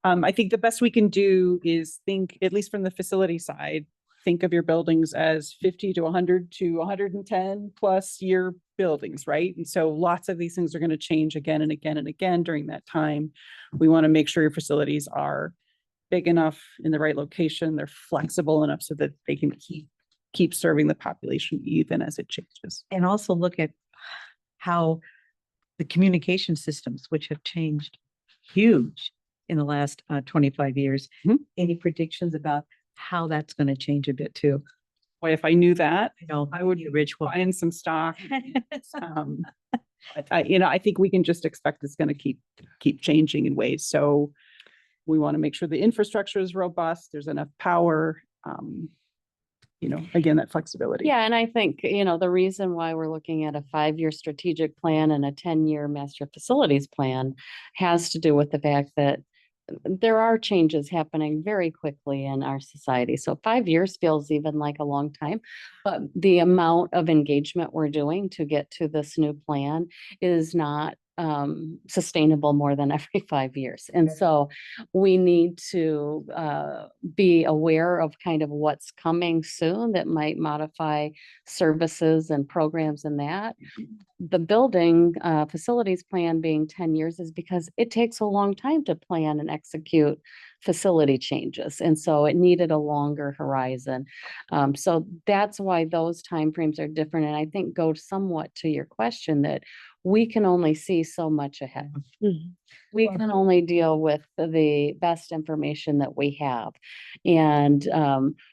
I think the best we can do is think, at least from the facility side, think of your buildings as 50 to 100 to 110 plus year buildings, right? And so lots of these things are going to change again and again and again during that time. We want to make sure your facilities are big enough in the right location. They're flexible enough so that they can keep serving the population even as it changes. And also look at how the communication systems, which have changed huge in the last 25 years. Any predictions about how that's going to change a bit too? Boy, if I knew that, I would be rich. buy in some stock. But I think we can just expect it's going to keep changing in ways. So we want to make sure the infrastructure is robust. There's enough power. Again, that flexibility. Yeah, and I think, the reason why we're looking at a 5-year strategic plan and a 10-year master facilities plan has to do with the fact that there are changes happening very quickly in our society. So 5 years feels even like a long time, but the amount of engagement we're doing to get to this new plan is not sustainable more than every 5 years. And so we need to be aware of kind of what's coming soon that might modify services and programs and that. The building facilities plan being 10 years is because it takes a long time to plan and execute facility changes. And so it needed a longer horizon. So that's why those timeframes are different. And I think go somewhat to your question that we can only see so much ahead. We can only deal with the best information that we have. And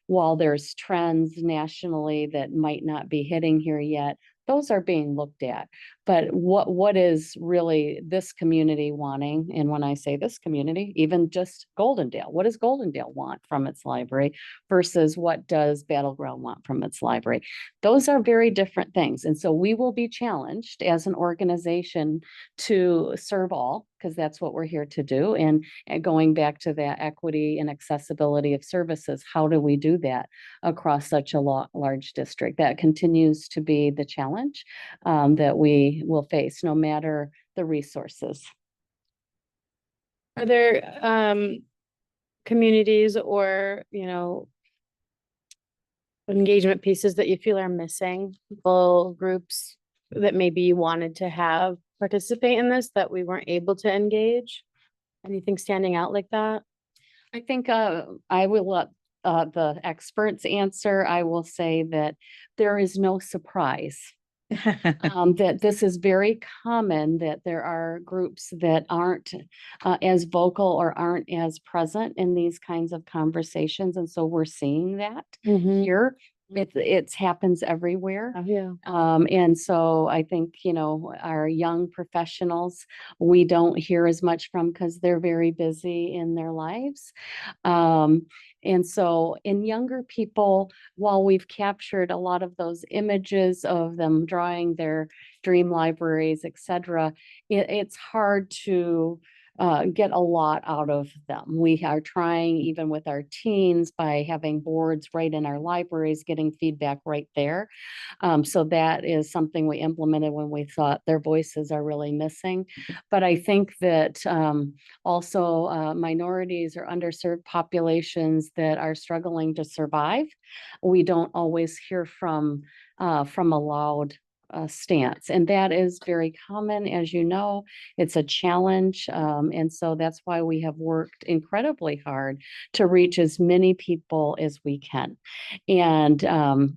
while there's trends nationally that might not be hitting here yet, those are being looked at. But what is really this community wanting? And when I say this community, even just Goldendale, what does Goldendale want from its library versus what does Battleground want from its library? Those are very different things. And so we will be challenged as an organization to serve all, because that's what we're here to do. And going back to that equity and accessibility of services, how do we do that across such a large district? That continues to be the challenge that we will face, no matter the resources. Are there communities or, engagement pieces that you feel are missing, people, groups that maybe you wanted to have participate in this that we weren't able to engage? Anything standing out like that? I think I will let the experts answer. I will say that there is no surprise that this is very common, that there are groups that aren't as vocal or aren't as present in these kinds of conversations. And so we're seeing that here. It happens everywhere. Oh, yeah. And so I think, you know, our young professionals, we don't hear as much from because they're very busy in their lives. And so in younger people, while we've captured a lot of those images of them drawing their dream libraries, et cetera, it's hard to get a lot out of them. We are trying, even with our teens, by having boards right in our libraries, getting feedback right there. So that is something we implemented when we thought their voices are really missing. But I think that also minorities or underserved populations that are struggling to survive, we don't always hear from a loud stance. And that is very common, as you know. It's a challenge. And so that's why we have worked incredibly hard to reach as many people as we can. And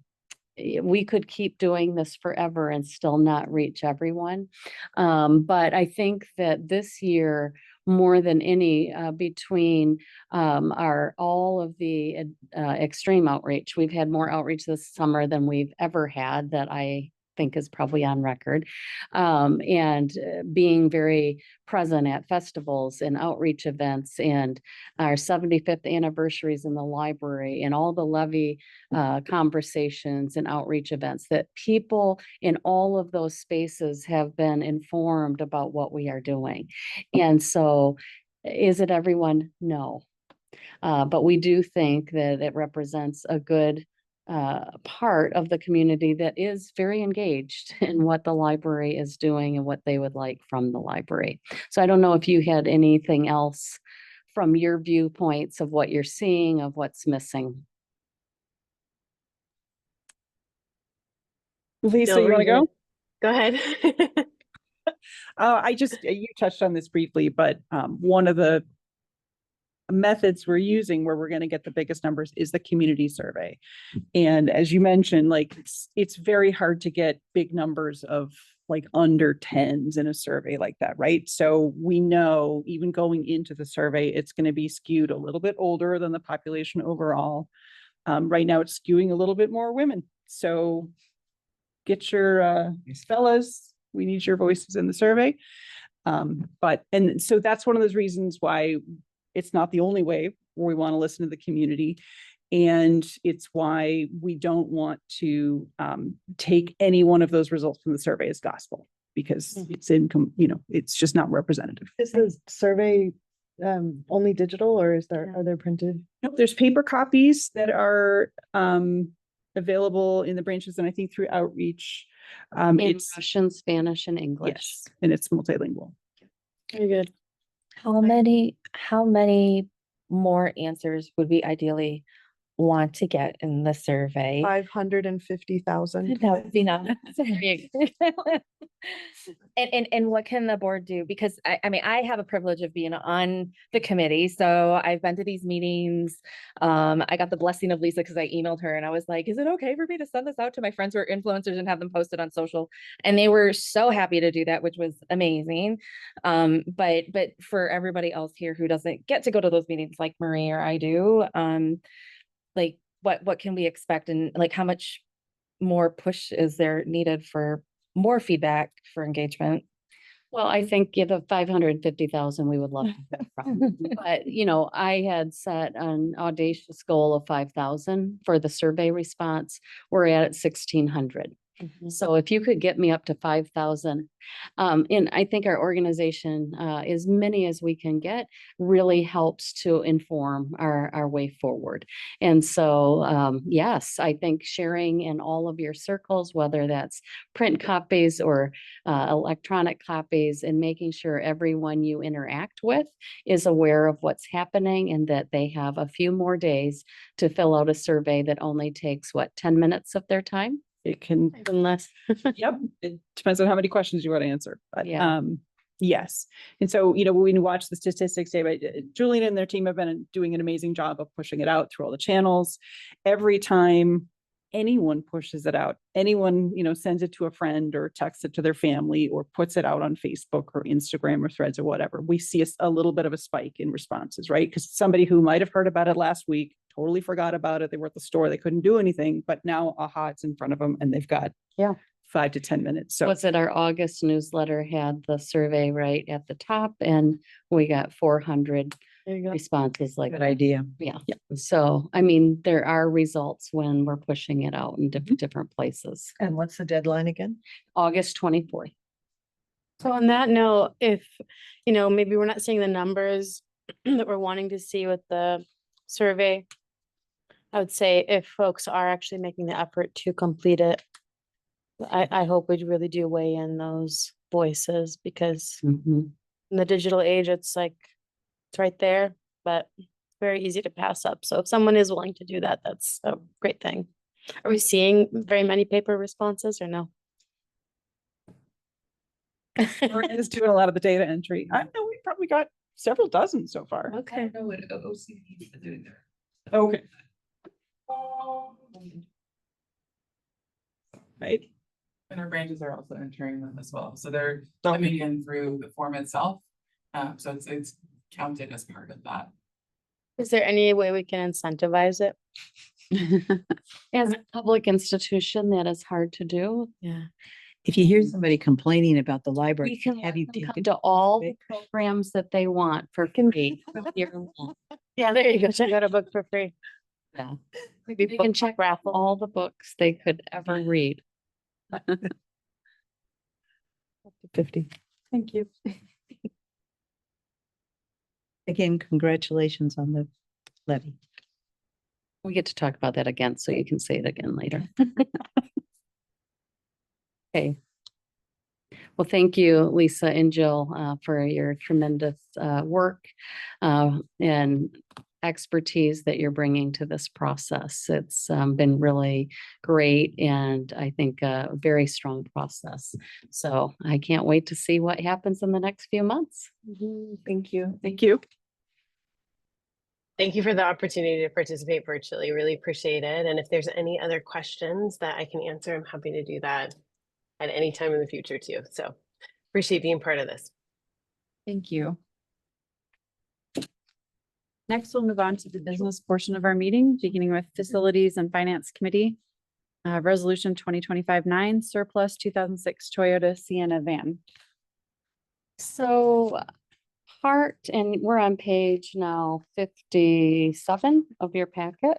we could keep doing this forever and still not reach everyone. But I think that this year, more than any, between all of the extreme outreach, we've had more outreach this summer than we've ever had, that I think is probably on record, and being very present at festivals and outreach events and our 75th anniversaries in the library and all the levy conversations and outreach events, that people in all of those spaces have been informed about what we are doing. And so is it everyone? No. But we do think that it represents a good part of the community that is very engaged in what the library is doing and what they would like from the library. So I don't know if you had anything else from your viewpoints of what you're seeing, of what's missing. Lisa, No, you we're want to go? good. Go ahead. You touched on this briefly, but one of the methods we're using where we're going to get the biggest numbers is the community survey. And as you mentioned, like it's very hard to get big numbers of like under tens in a survey like that, right? So we know even going into the survey, it's going to be skewed a little bit older than the population overall. Right now it's skewing a little bit more women. So get your fellas, we need your voices in the survey. And so that's one of those reasons why it's not the only way where we want to listen to the community. And it's why we don't want to take any one of those results from the survey as gospel, because it's it's just not representative. Is the survey only digital, or are there printed? Nope, there's paper copies that are available in the branches, and I think through outreach. In Russian, Spanish, and English. Yes, and it's multilingual. Very good. How many more answers would we ideally want to get in the survey? 550,000. That would be not. And what can the board do? Because I mean, I have a privilege of being on the committee. So I've been to these meetings. I got the blessing of Lisa because I emailed her and I was like, is it okay for me to send this out to my friends who are influencers and have them posted on social? And they were so happy to do that, which was amazing. But for everybody else here who doesn't get to go to those meetings like Marie or I do, like what can we expect, and like how much more push is there needed for more feedback for engagement? Well, I think the 550,000 we would love to hear from. But, I had set an audacious goal of 5,000 for the survey response. We're at 1,600. So if you could get me up to 5,000, and I think our organization, as many as we can get, really helps to inform our way forward. And so, yes, I think sharing in all of your circles, whether that's print copies or electronic copies, and making sure everyone you interact with is aware of what's happening and that they have a few more days to fill out a survey that only takes 10 minutes of their time. It can, Even less. yep, it depends on how many questions you want to answer, but Yeah. Yes. And so, when we watch the statistics day by Julian and their team have been doing an amazing job of pushing it out through all the channels. Every time anyone pushes it out, anyone, sends it to a friend or texts it to their family or puts it out on Facebook or Instagram or Threads or whatever, we see a little bit of a spike in responses, right? Because somebody who might have heard about it last week totally forgot about it. They were at the store, they couldn't do anything, but now, aha, it's in front of them and they've got 5 to 10 minutes. So Was it our August newsletter had the survey right at the top and we got 400 responses like. Good idea. Yeah. So, I mean, there are results when we're pushing it out in different places. And what's the deadline again? August 24th. So on that note, if, maybe we're not seeing the numbers that we're wanting to see with the survey, I would say if folks are actually making the effort to complete it, I hope we really do weigh in those voices because in the digital age, it's like, it's right there, but very easy to pass up. So if someone is willing to do that, that's a great thing. Are we seeing very many paper responses or no? We're just doing a lot of the data entry. I know we probably got several dozen so far. Okay. know what OCD is doing there. Okay. Right. And our branches are also entering them as well. So they're coming in through the form itself. So it's counted as part of that. Is there any way we can incentivize it? As a public institution, that is hard to do. Yeah. If you hear somebody complaining about the library, We can have you let them come taken to all the programs that they want for free. Yeah, there you go. Check out a book for free. Yeah. Maybe they can check raffle all the books they could ever read. 50? Thank you. Again, congratulations on the levy. We get to talk about that again, so you can say it again later. Okay. Well, thank you, Lisa and Jill, for your tremendous work and expertise that you're bringing to this process. It's been really great and I think a very strong process. So I can't wait to see what happens in the next few months. Thank you. Thank you. Thank you for the opportunity to participate virtually. Really appreciate it. And if there's any other questions that I can answer, I'm happy to do that at any time in the future too. So appreciate being part of this. Thank you. Next, we'll move on to the business portion of our meeting, beginning with Facilities and Finance Committee. Resolution 2025-9 surplus 2006 Toyota Sienna van. So part, and we're on page now 57 of your packet.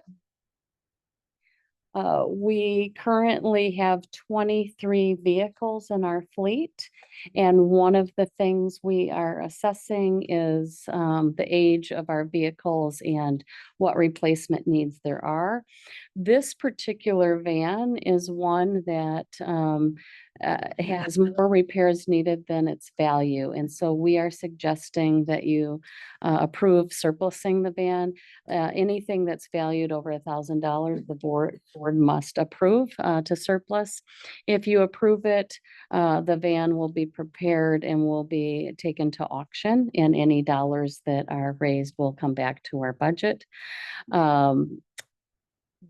We currently have 23 vehicles in our fleet. And one of the things we are assessing is the age of our vehicles and what replacement needs there are. This particular van is one that has more repairs needed than its value. And so we are suggesting that you approve surplusing the van. Anything that's valued over $1,000, the board must approve to surplus. If you approve it, the van will be prepared and will be taken to auction, and any dollars that are raised will come back to our budget.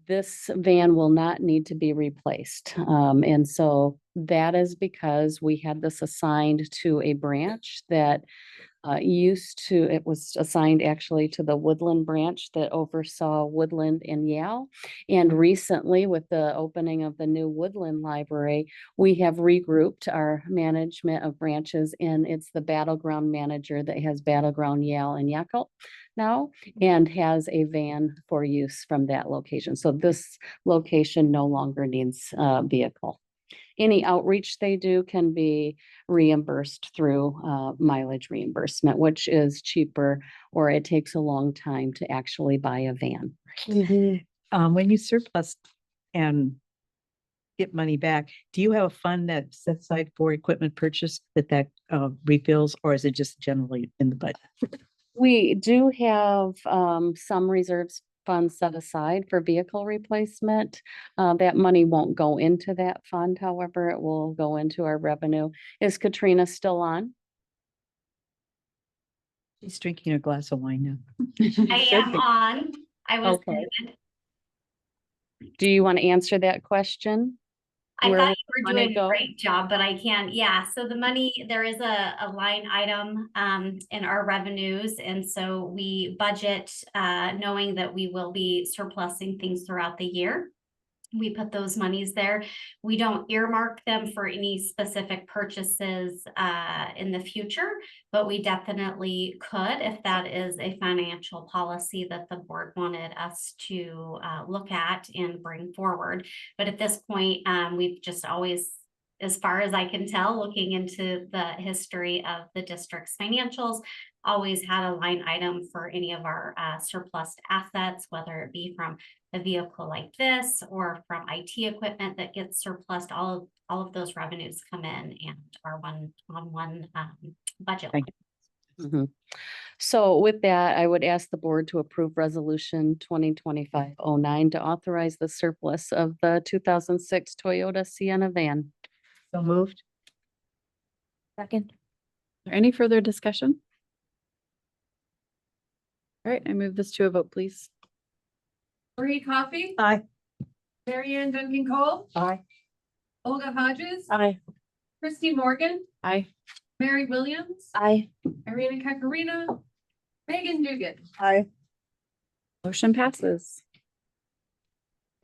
This van will not need to be replaced. And so that is because we had this assigned to a branch that it was assigned actually to the Woodland branch that oversaw Woodland and Yale. And recently, with the opening of the new Woodland Library, we have regrouped our management of branches, and it's the Battleground manager that has Battleground, Yale, and Yakult now, and has a van for use from that location. So this location no longer needs a vehicle. Any outreach they do can be reimbursed through mileage reimbursement, which is cheaper, or it takes a long time to actually buy a van. When you surplus and get money back, do you have a fund that's set aside for equipment purchase that refills, or is it just generally in the budget? We do have some reserves funds set aside for vehicle replacement. That money won't go into that fund, however, it will go into our revenue. Is Katrina still on? She's drinking a glass of wine now. I am on. I was Okay. muted. Do you want to answer that question? I Where thought would you were the money doing a go? great job, but I can, yeah, so the money, there is a line item in our revenues, and so we budget knowing that we will be surplusing things throughout the year. We put those monies there. We don't earmark them for any specific purchases in the future, but we definitely could if that is a financial policy that the board wanted us to look at and bring forward. But at this point, we've just always, as far as I can tell, looking into the history of the district's financials, always had a line item for any of our surplus assets, whether it be from a vehicle like this or from IT equipment that gets surplus. All of those revenues come in and are on one budget. Thank you. Mhm. So with that, I would ask the board to approve resolution 2025-09 to authorize the surplus of the 2006 Toyota Sienna van. So moved. Second. Is there any further discussion? All right, I move this to a vote, please. Marie Coffey, Aye. Mary Ann Duncan Cole, Aye. Olga Hodges, Aye. Christy Morgan, Aye. Mary Williams, Aye. Irina Kakarina, Megan Dugan. Aye. Motion passes.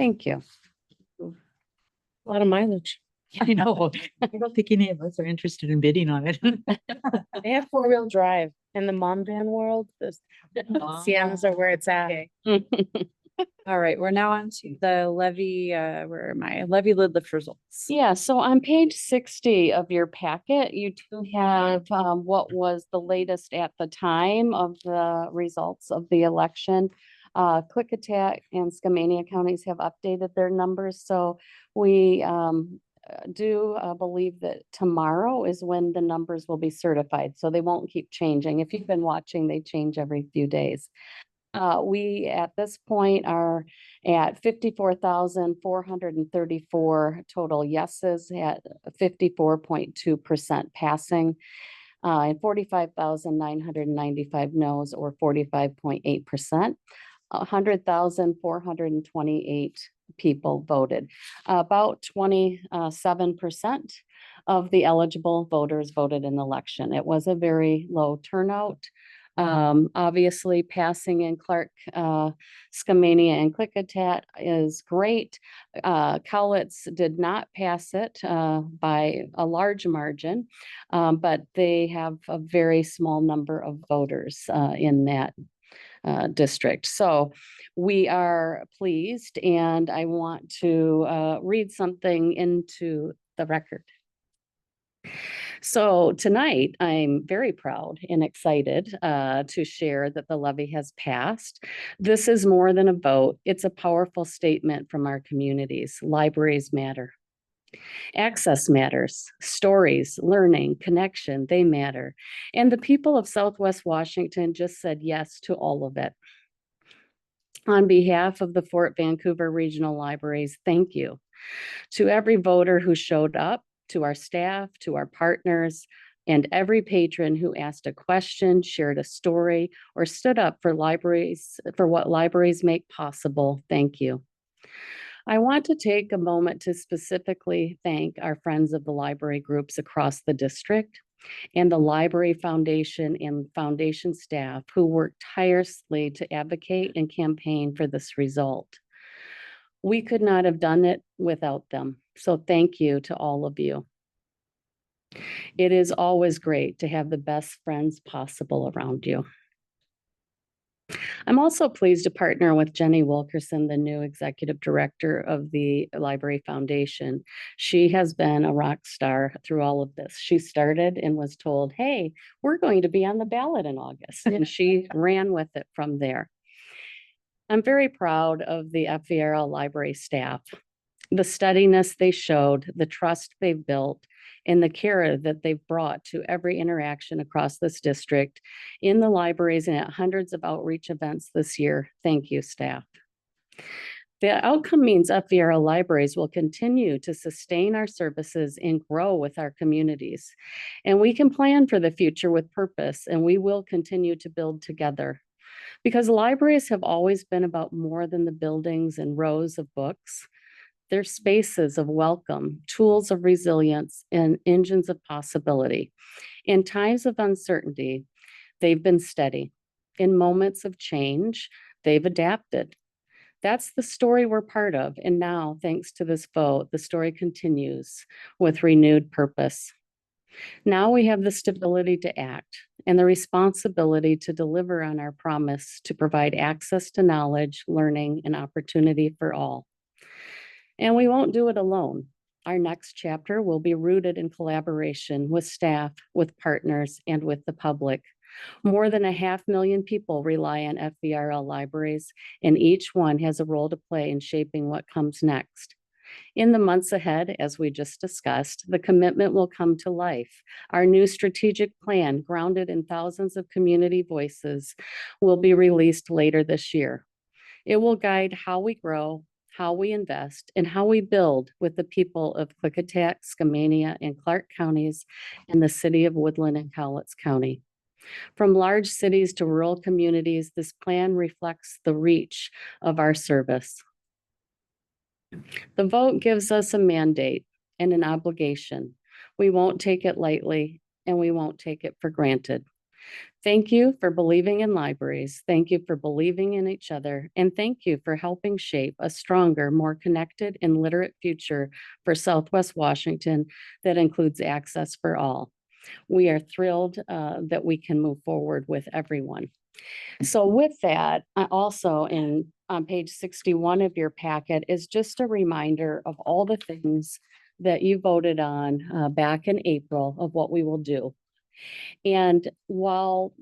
Thank you. A lot of mileage. I know. I don't think any of us are interested in bidding on it. They have four-wheel drive in the mom van world. The Siennas are where it's at. All right, we're now on to the levy, where am I? Levy lid lift results. Yeah, so on page 60 of your packet, you do have what was the latest at the time of the results of the election. Quick Attack and Skamania counties have updated their numbers, so we do believe that tomorrow is when the numbers will be certified, so they won't keep changing. If you've been watching, they change every few days. We at this point are at 54,434 total yeses, at 54.2% passing, and 45,995 noes, or 45.8%. 100,428 people voted. About 27% of the eligible voters voted in the election. It was a very low turnout. Obviously, passing in Clark, Skamania, and Klickitat is great. Cowlitz did not pass it by a large margin, but they have a very small number of voters in that district. So we are pleased, and I want to read something into the record. So tonight, I'm very proud and excited to share that the levy has passed. This is more than a vote. It's a powerful statement from our communities. Libraries matter. Access matters. Stories, learning, connection, they matter. And the people of Southwest Washington just said yes to all of it. On behalf of the Fort Vancouver Regional Libraries, thank you to every voter who showed up, to our staff, to our partners, and every patron who asked a question, shared a story, or stood up for libraries, for what libraries make possible. Thank you. I want to take a moment to specifically thank our friends of the library groups across the district and the Library Foundation and foundation staff who worked tirelessly to advocate and campaign for this result. We could not have done it without them. So thank you to all of you. It is always great to have the best friends possible around you. I'm also pleased to partner with Jenny Wilkerson, the new executive director of the Library Foundation. She has been a rock star through all of this. She started and was told, hey, we're going to be on the ballot in August, and she ran with it from there. I'm very proud of the FVRL library staff, the steadiness they showed, the trust they've built, and the care that they've brought to every interaction across this district, in the libraries, and at hundreds of outreach events this year. Thank you, staff. The outcome means FVRL libraries will continue to sustain our services and grow with our communities. And we can plan for the future with purpose, and we will continue to build together. Because libraries have always been about more than the buildings and rows of books. They're spaces of welcome, tools of resilience, and engines of possibility. In times of uncertainty, they've been steady. In moments of change, they've adapted. That's the story we're part of. And now, thanks to this vote, the story continues with renewed purpose. Now we have the stability to act and the responsibility to deliver on our promise to provide access to knowledge, learning, and opportunity for all. And we won't do it alone. Our next chapter will be rooted in collaboration with staff, with partners, and with the public. More than 500,000 people rely on FVRL libraries, and each one has a role to play in shaping what comes next. In the months ahead, as we just discussed, the commitment will come to life. Our new strategic plan, grounded in thousands of community voices, will be released later this year. It will guide how we grow, how we invest, and how we build with the people of Klickitat, Skamania, and Clark counties, and the city of Woodland and Cowlitz County. From large cities to rural communities, this plan reflects the reach of our service. The vote gives us a mandate and an obligation. We won't take it lightly, and we won't take it for granted. Thank you for believing in libraries. Thank you for believing in each other. And thank you for helping shape a stronger, more connected and literate future for Southwest Washington that includes access for all. We are thrilled that we can move forward with everyone. So with that, also on page 61 of your packet is just a reminder of all the things that you voted on back in April of what we will do. And while,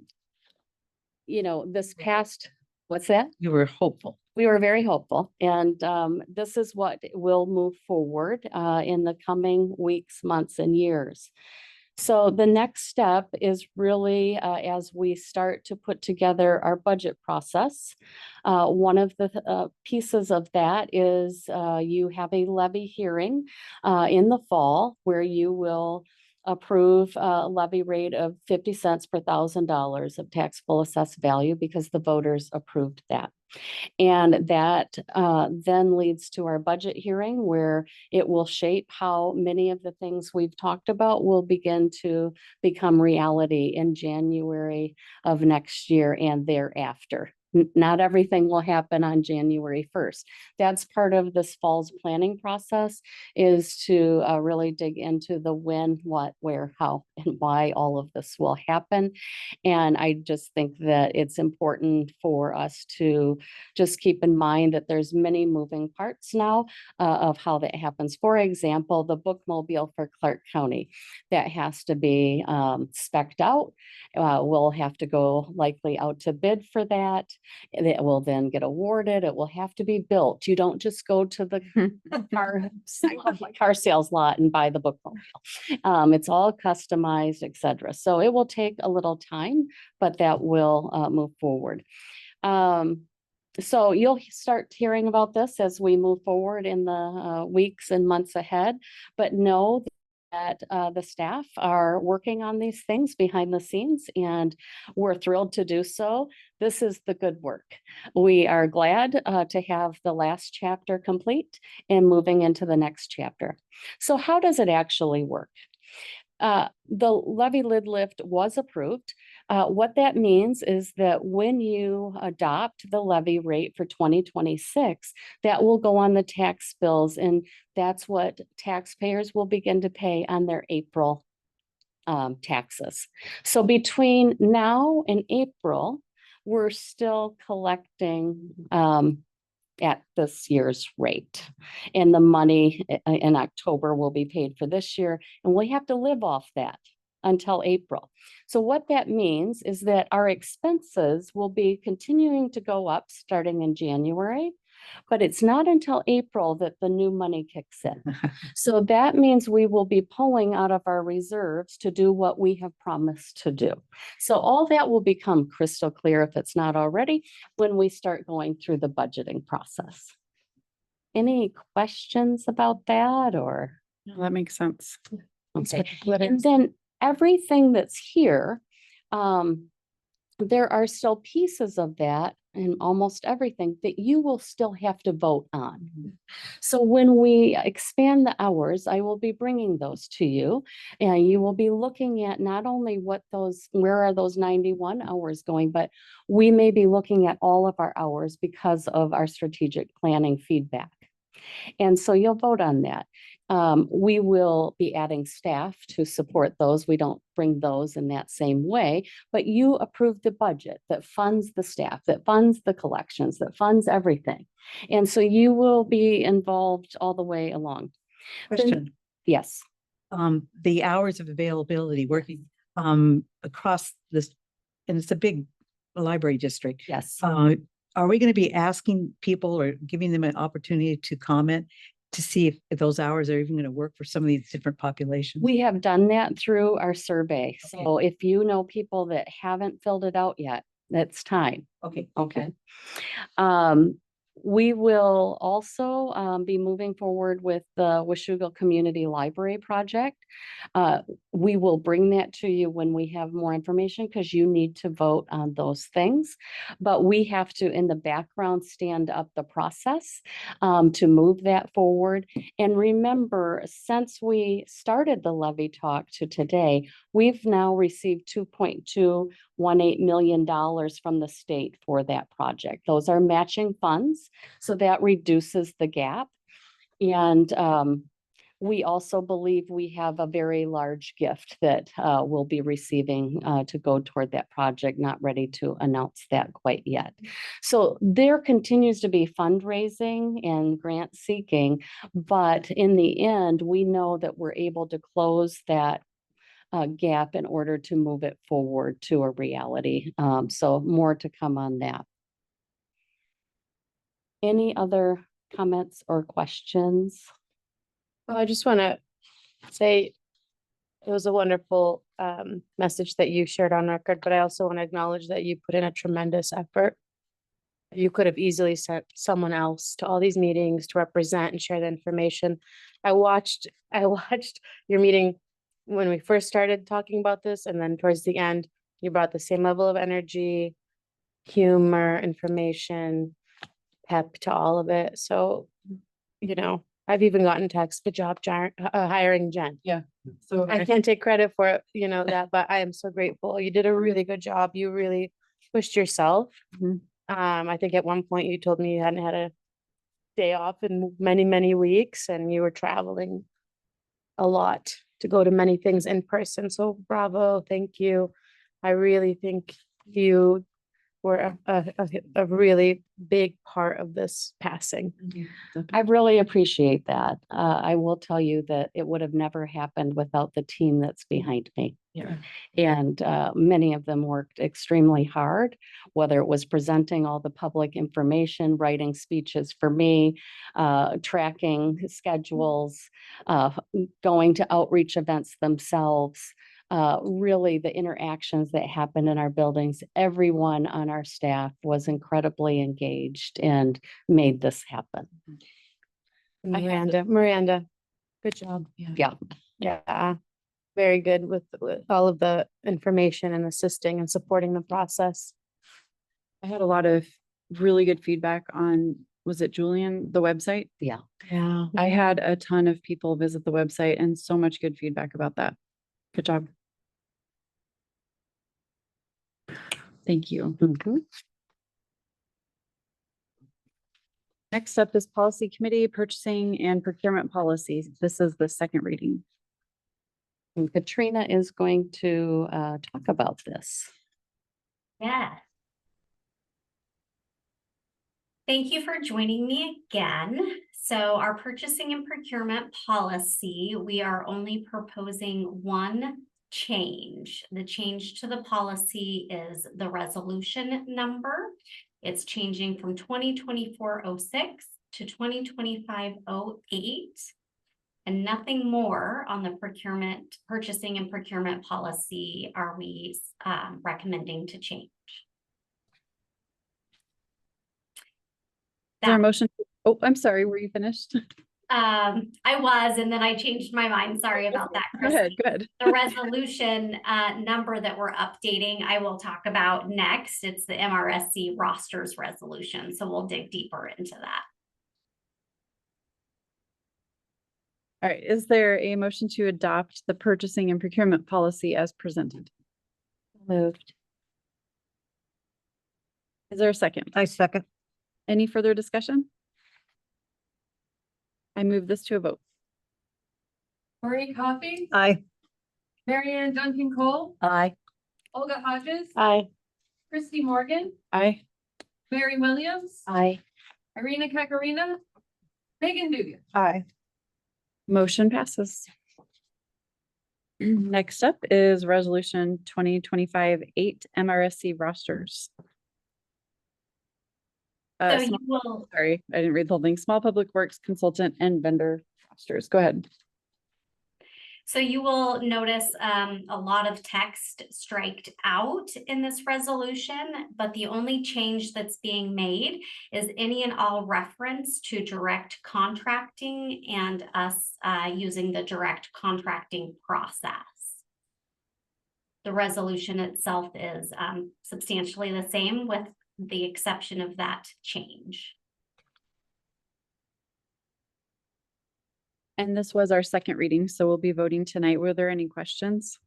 you know, this past, what's that? You were hopeful. We were very hopeful, and this is what will move forward in the coming weeks, months, and years. So the next step is really as we start to put together our budget process. One of the pieces of that is you have a levy hearing in the fall where you will approve a levy rate of 50 cents per $1,000 of taxable assessed value because the voters approved that. And that then leads to our budget hearing where it will shape how many of the things we've talked about will begin to become reality in January of next year and thereafter. Not everything will happen on January 1st. That's part of this fall's planning process, is to really dig into the when, what, where, how, and why all of this will happen. And I just think that it's important for us to just keep in mind that there's many moving parts now of how that happens. For example, the bookmobile for Clark County, that has to be spec'd out. We'll have to go likely out to bid for that. It will then get awarded. It will have to be built. You don't just go to the car sales lot and buy the bookmobile. It's all customized, etc. So it will take a little time, but that will move forward. So you'll start hearing about this as we move forward in the weeks and months ahead, but know that the staff are working on these things behind the scenes, and we're thrilled to do so. This is the good work. We are glad to have the last chapter complete and moving into the next chapter. So how does it actually work? The levy lid lift was approved. What that means is that when you adopt the levy rate for 2026, that will go on the tax bills, and that's what taxpayers will begin to pay on their April taxes. So between now and April, we're still collecting at this year's rate. And the money in October will be paid for this year, and we have to live off that until April. So what that means is that our expenses will be continuing to go up starting in January, but it's not until April that the new money kicks in. So that means we will be pulling out of our reserves to do what we have promised to do. So all that will become crystal clear, if it's not already, when we start going through the budgeting process. Any questions about that, or? No, that makes sense. Okay. And then everything that's here there are still pieces of that and almost everything that you will still have to vote on. So when we expand the hours, I will be bringing those to you. And you will be looking at not only where are those 91 hours going, but we may be looking at all of our hours because of our strategic planning feedback. And so you'll vote on that. We will be adding staff to support those. We don't bring those in that same way, but you approve the budget that funds the staff, that funds the collections, that funds everything. And so you will be involved all the way along. Question. Yes. The hours of availability working across this, and it's a big library district. Yes. Are we going to be asking people or giving them an opportunity to comment to see if those hours are even going to work for some of these different populations? We have done that through our survey. Okay. So if you know people that haven't filled it out yet, that's time. Okay. Okay. We will also be moving forward with the Washougal Community Library project. We will bring that to you when we have more information because you need to vote on those things. But we have to, in the background, stand up the process to move that forward. And remember, since we started the levy talk to today, we've now received $2.218 million from the state for that project. Those are matching funds. So that reduces the gap. And we also believe we have a very large gift that we'll be receiving to go toward that project. Not ready to announce that quite yet. So there continues to be fundraising and grant seeking, but in the end, we know that we're able to close that gap in order to move it forward to a reality. So more to come on that. Any other comments or questions? Well, I just want to say it was a wonderful message that you shared on record, but I also want to acknowledge that you put in a tremendous effort. You could have easily sent someone else to all these meetings to represent and share the information. I watched your meeting when we first started talking about this, and then towards the end, you brought the same level of energy, humor, information, pep to all of it. So, I've even gotten text, good job, hiring Jen. Yeah. So I can't take credit for it, that, but I am so grateful. You did a really good job. You really pushed yourself. I think at one point you told me you hadn't had a day off in many, many weeks, and you were traveling a lot to go to many things in person. So bravo, thank you. I really think you were a really big part of this passing. I really appreciate that. I will tell you that it would have never happened without the team that's behind me. Yeah. And many of them worked extremely hard, whether it was presenting all the public information, writing speeches for me, tracking schedules, going to outreach events themselves. Really the interactions that happened in our buildings, everyone on our staff was incredibly engaged and made this happen. Miranda, good job. Yeah. Yeah. Very good with all of the information and assisting and supporting the process. I had a lot of really good feedback on, was it Julian, the website? Yeah. Yeah. I had a ton of people visit the website and so much good feedback about that. Good job. Thank you. Next up is Policy Committee, Purchasing and Procurement Policies. This is the second reading. And Katrina is going to talk about this. Yeah. Thank you for joining me again. So our purchasing and procurement policy, we are only proposing one change. The change to the policy is the resolution number. It's changing from 2024-06 to 2025-08. And nothing more on the purchasing and procurement policy are we recommending to change. Is there a motion? Oh, I'm sorry. Were you finished? I was, and then I changed my mind. Sorry about that, Christy. Good. The resolution number that we're updating, I will talk about next. It's the MRSC rosters resolution. So we'll dig deeper into that. All right, is there a motion to adopt the purchasing and procurement policy as presented? Moved. Is there a second? I second. Any further discussion? I move this to a vote. Marie Coffey, Aye. Mary Ann Duncan Cole, Aye. Olga Hodges, Aye. Christy Morgan, Aye. Mary Williams, Aye. Irina Kakarina, Megan Dugan. Aye. Motion passes. Next up is resolution 2025-8 MRSC rosters. So you Small- will, Sorry, I didn't read the whole thing. Small public works consultant and vendor rosters. Go ahead. so you will notice a lot of text striked out in this resolution, but the only change that's being made is any and all reference to direct contracting and us using the direct contracting process. The resolution itself is substantially the same with the exception of that change. And this was our second reading, so we'll be voting tonight. Were there any questions?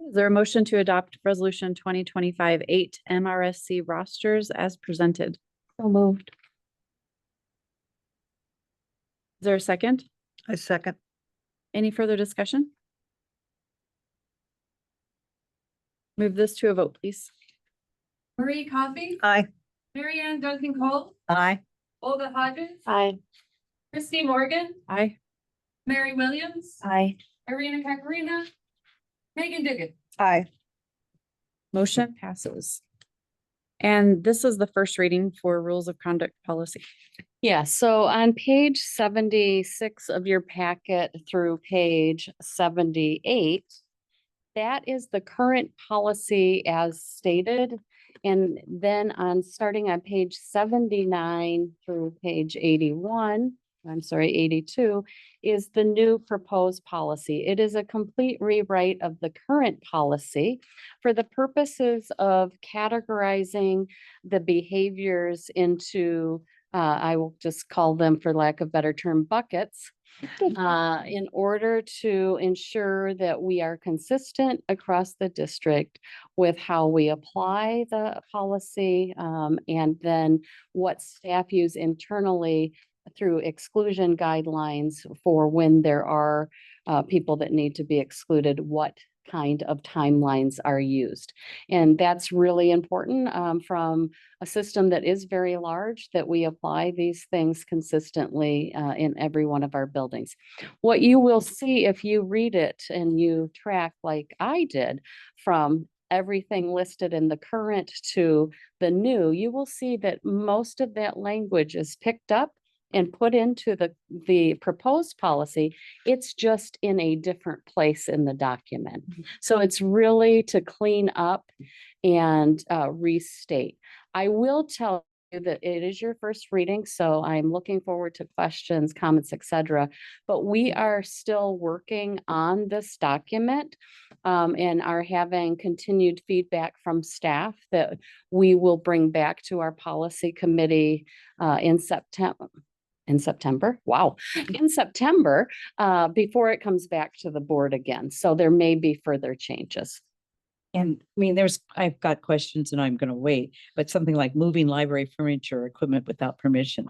Is there a motion to adopt resolution 2025-8 MRSC rosters as presented? So moved. Is there a second? I second. Any further discussion? Move this to a vote, please. Marie Coffey, Aye. Mary Ann Duncan Cole, Aye. Olga Hodges, Aye. Christy Morgan, Aye. Mary Williams, Aye. Irina Kakarina, Megan Dugan. Aye. Motion passes. And this is the first reading for rules of conduct policy. Yeah, so on page 76 of your packet through page 78, that is the current policy as stated. And then starting on page 79 through page 82, is the new proposed policy. It is a complete rewrite of the current policy for the purposes of categorizing the behaviors into I will just call them, for lack of better term, buckets, in order to ensure that we are consistent across the district with how we apply the policy, and then what staff use internally through exclusion guidelines for when there are people that need to be excluded, what kind of timelines are used. And that's really important from a system that is very large, that we apply these things consistently in every one of our buildings. What you will see if you read it and you track like I did from everything listed in the current to the new, you will see that most of that language is picked up and put into the proposed policy. It's just in a different place in the document. So it's really to clean up and restate. I will tell you that it is your first reading, so I'm looking forward to questions, comments, etc. But we are still working on this document and are having continued feedback from staff that we will bring back to our policy committee in September. Wow. In September, before it comes back to the board again. So there may be further changes. And I mean, I've got questions and I'm gonna wait, but something like moving library furniture or equipment without permission.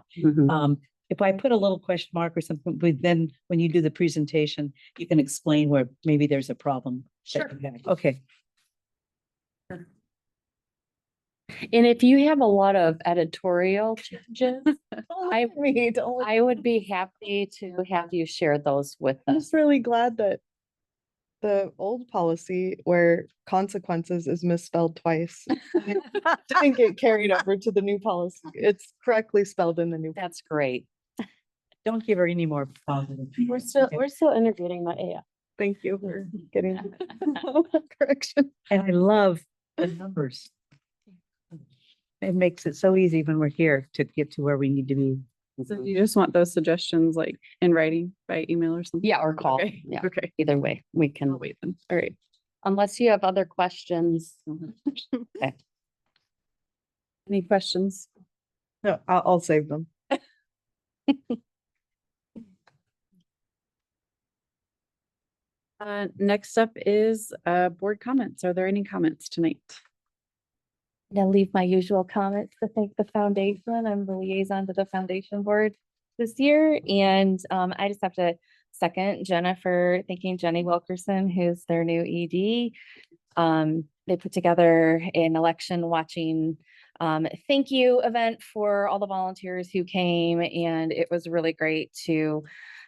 If I put a little question mark or something, but then when you do the presentation, you can explain where maybe there's a problem. that you have. Okay. And if you have a lot of editorial changes, I would be happy to have you share those with I'm us. just really glad that the old policy where consequences is misspelled twice didn't get carried over to the new policy. It's correctly spelled in the new. That's great. Don't give her any more positive. We're still integrating the AI. Thank you for getting correction. And I love The numbers. It makes it so easy when we're here to get to where we need to be. So you just want those suggestions like in writing by email or something? Yeah, or call. Okay. Yeah. Okay. Either way, we I'll can, wait then. all right. Unless you have other questions. Okay. Any questions? No, I'll save them. Next up is board comments. Are there any comments tonight? I'll leave my usual comments to thank the foundation. I'm the liaison to the foundation board this year. And I just have to second Jennifer, thanking Jenny Wilkerson, who's their new ED. They put together an election watching thank you event for all the volunteers who came, and it was really great to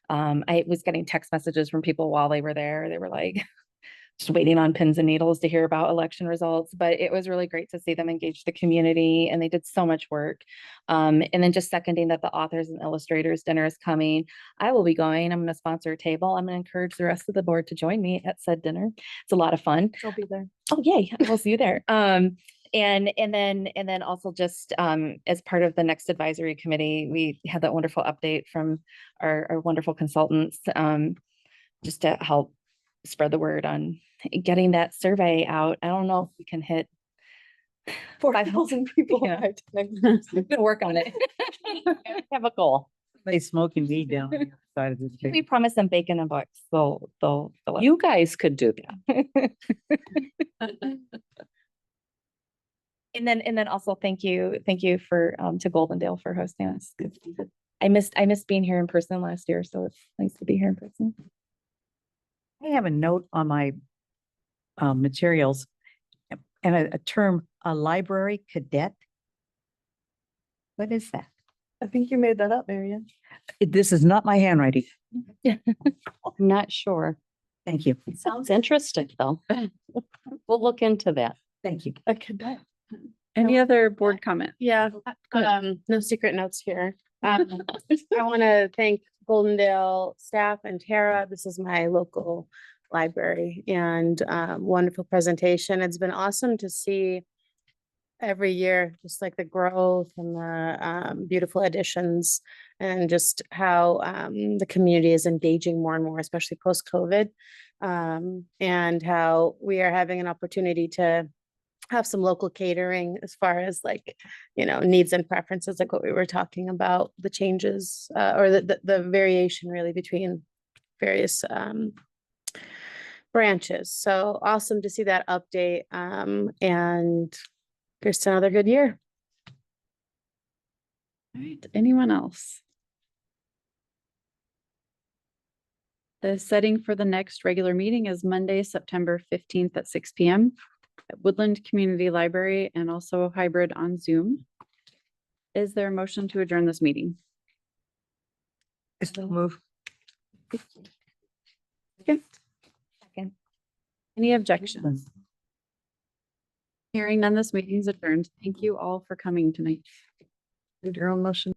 I was getting text messages from people while they were there. They were like just waiting on pins and needles to hear about election results, but it was really great to see them engage the community, and they did so much work. And then just seconding that the authors and illustrators dinner is coming. I will be going. I'm going to sponsor a table. I'm going to encourage the rest of the board to join me at said dinner. It's a lot of fun. I'll be there. Oh, yay. We'll see you there. And then also just as part of the next advisory committee, we had that wonderful update from our wonderful consultants just to help spread the word on getting that survey out. I don't know if we can hit 5,000 people. Yeah. I'm gonna work on it. Have a goal. They smoking weed down on the other side of the We street. promise them bacon and books. They'll You guys could do that. And then also thank you for to Goldendale for hosting us. I missed being here in person last year, so it's nice to be here in person. I have a note on my materials and a term, a library cadet. What is that? I think you made that up, Marion. This is not my handwriting. I'm not sure. Thank you. It sounds interesting, though. We'll look into that. Thank you. A cadet. Any other board comment? Yeah, no secret notes here. I want to thank Goldendale staff and Tara. This is my local library, and wonderful presentation. It's been awesome to see every year, just like the growth and the beautiful additions, and just how the community is engaging more and more, especially post-COVID, and how we are having an opportunity to have some local catering as far as like, needs and preferences, like what we were talking about, the changes or the variation really between various branches. So awesome to see that update. And here's to another good year. All right, anyone else? The setting for the next regular meeting is Monday, September 15th at 6 p.m. at Woodland Community Library, and also hybrid on Zoom. Is there a motion to adjourn this meeting? I still move. Second. Second. Any objections? Hearing none, this meeting is adjourned. Thank you all for coming tonight. Did your own motion.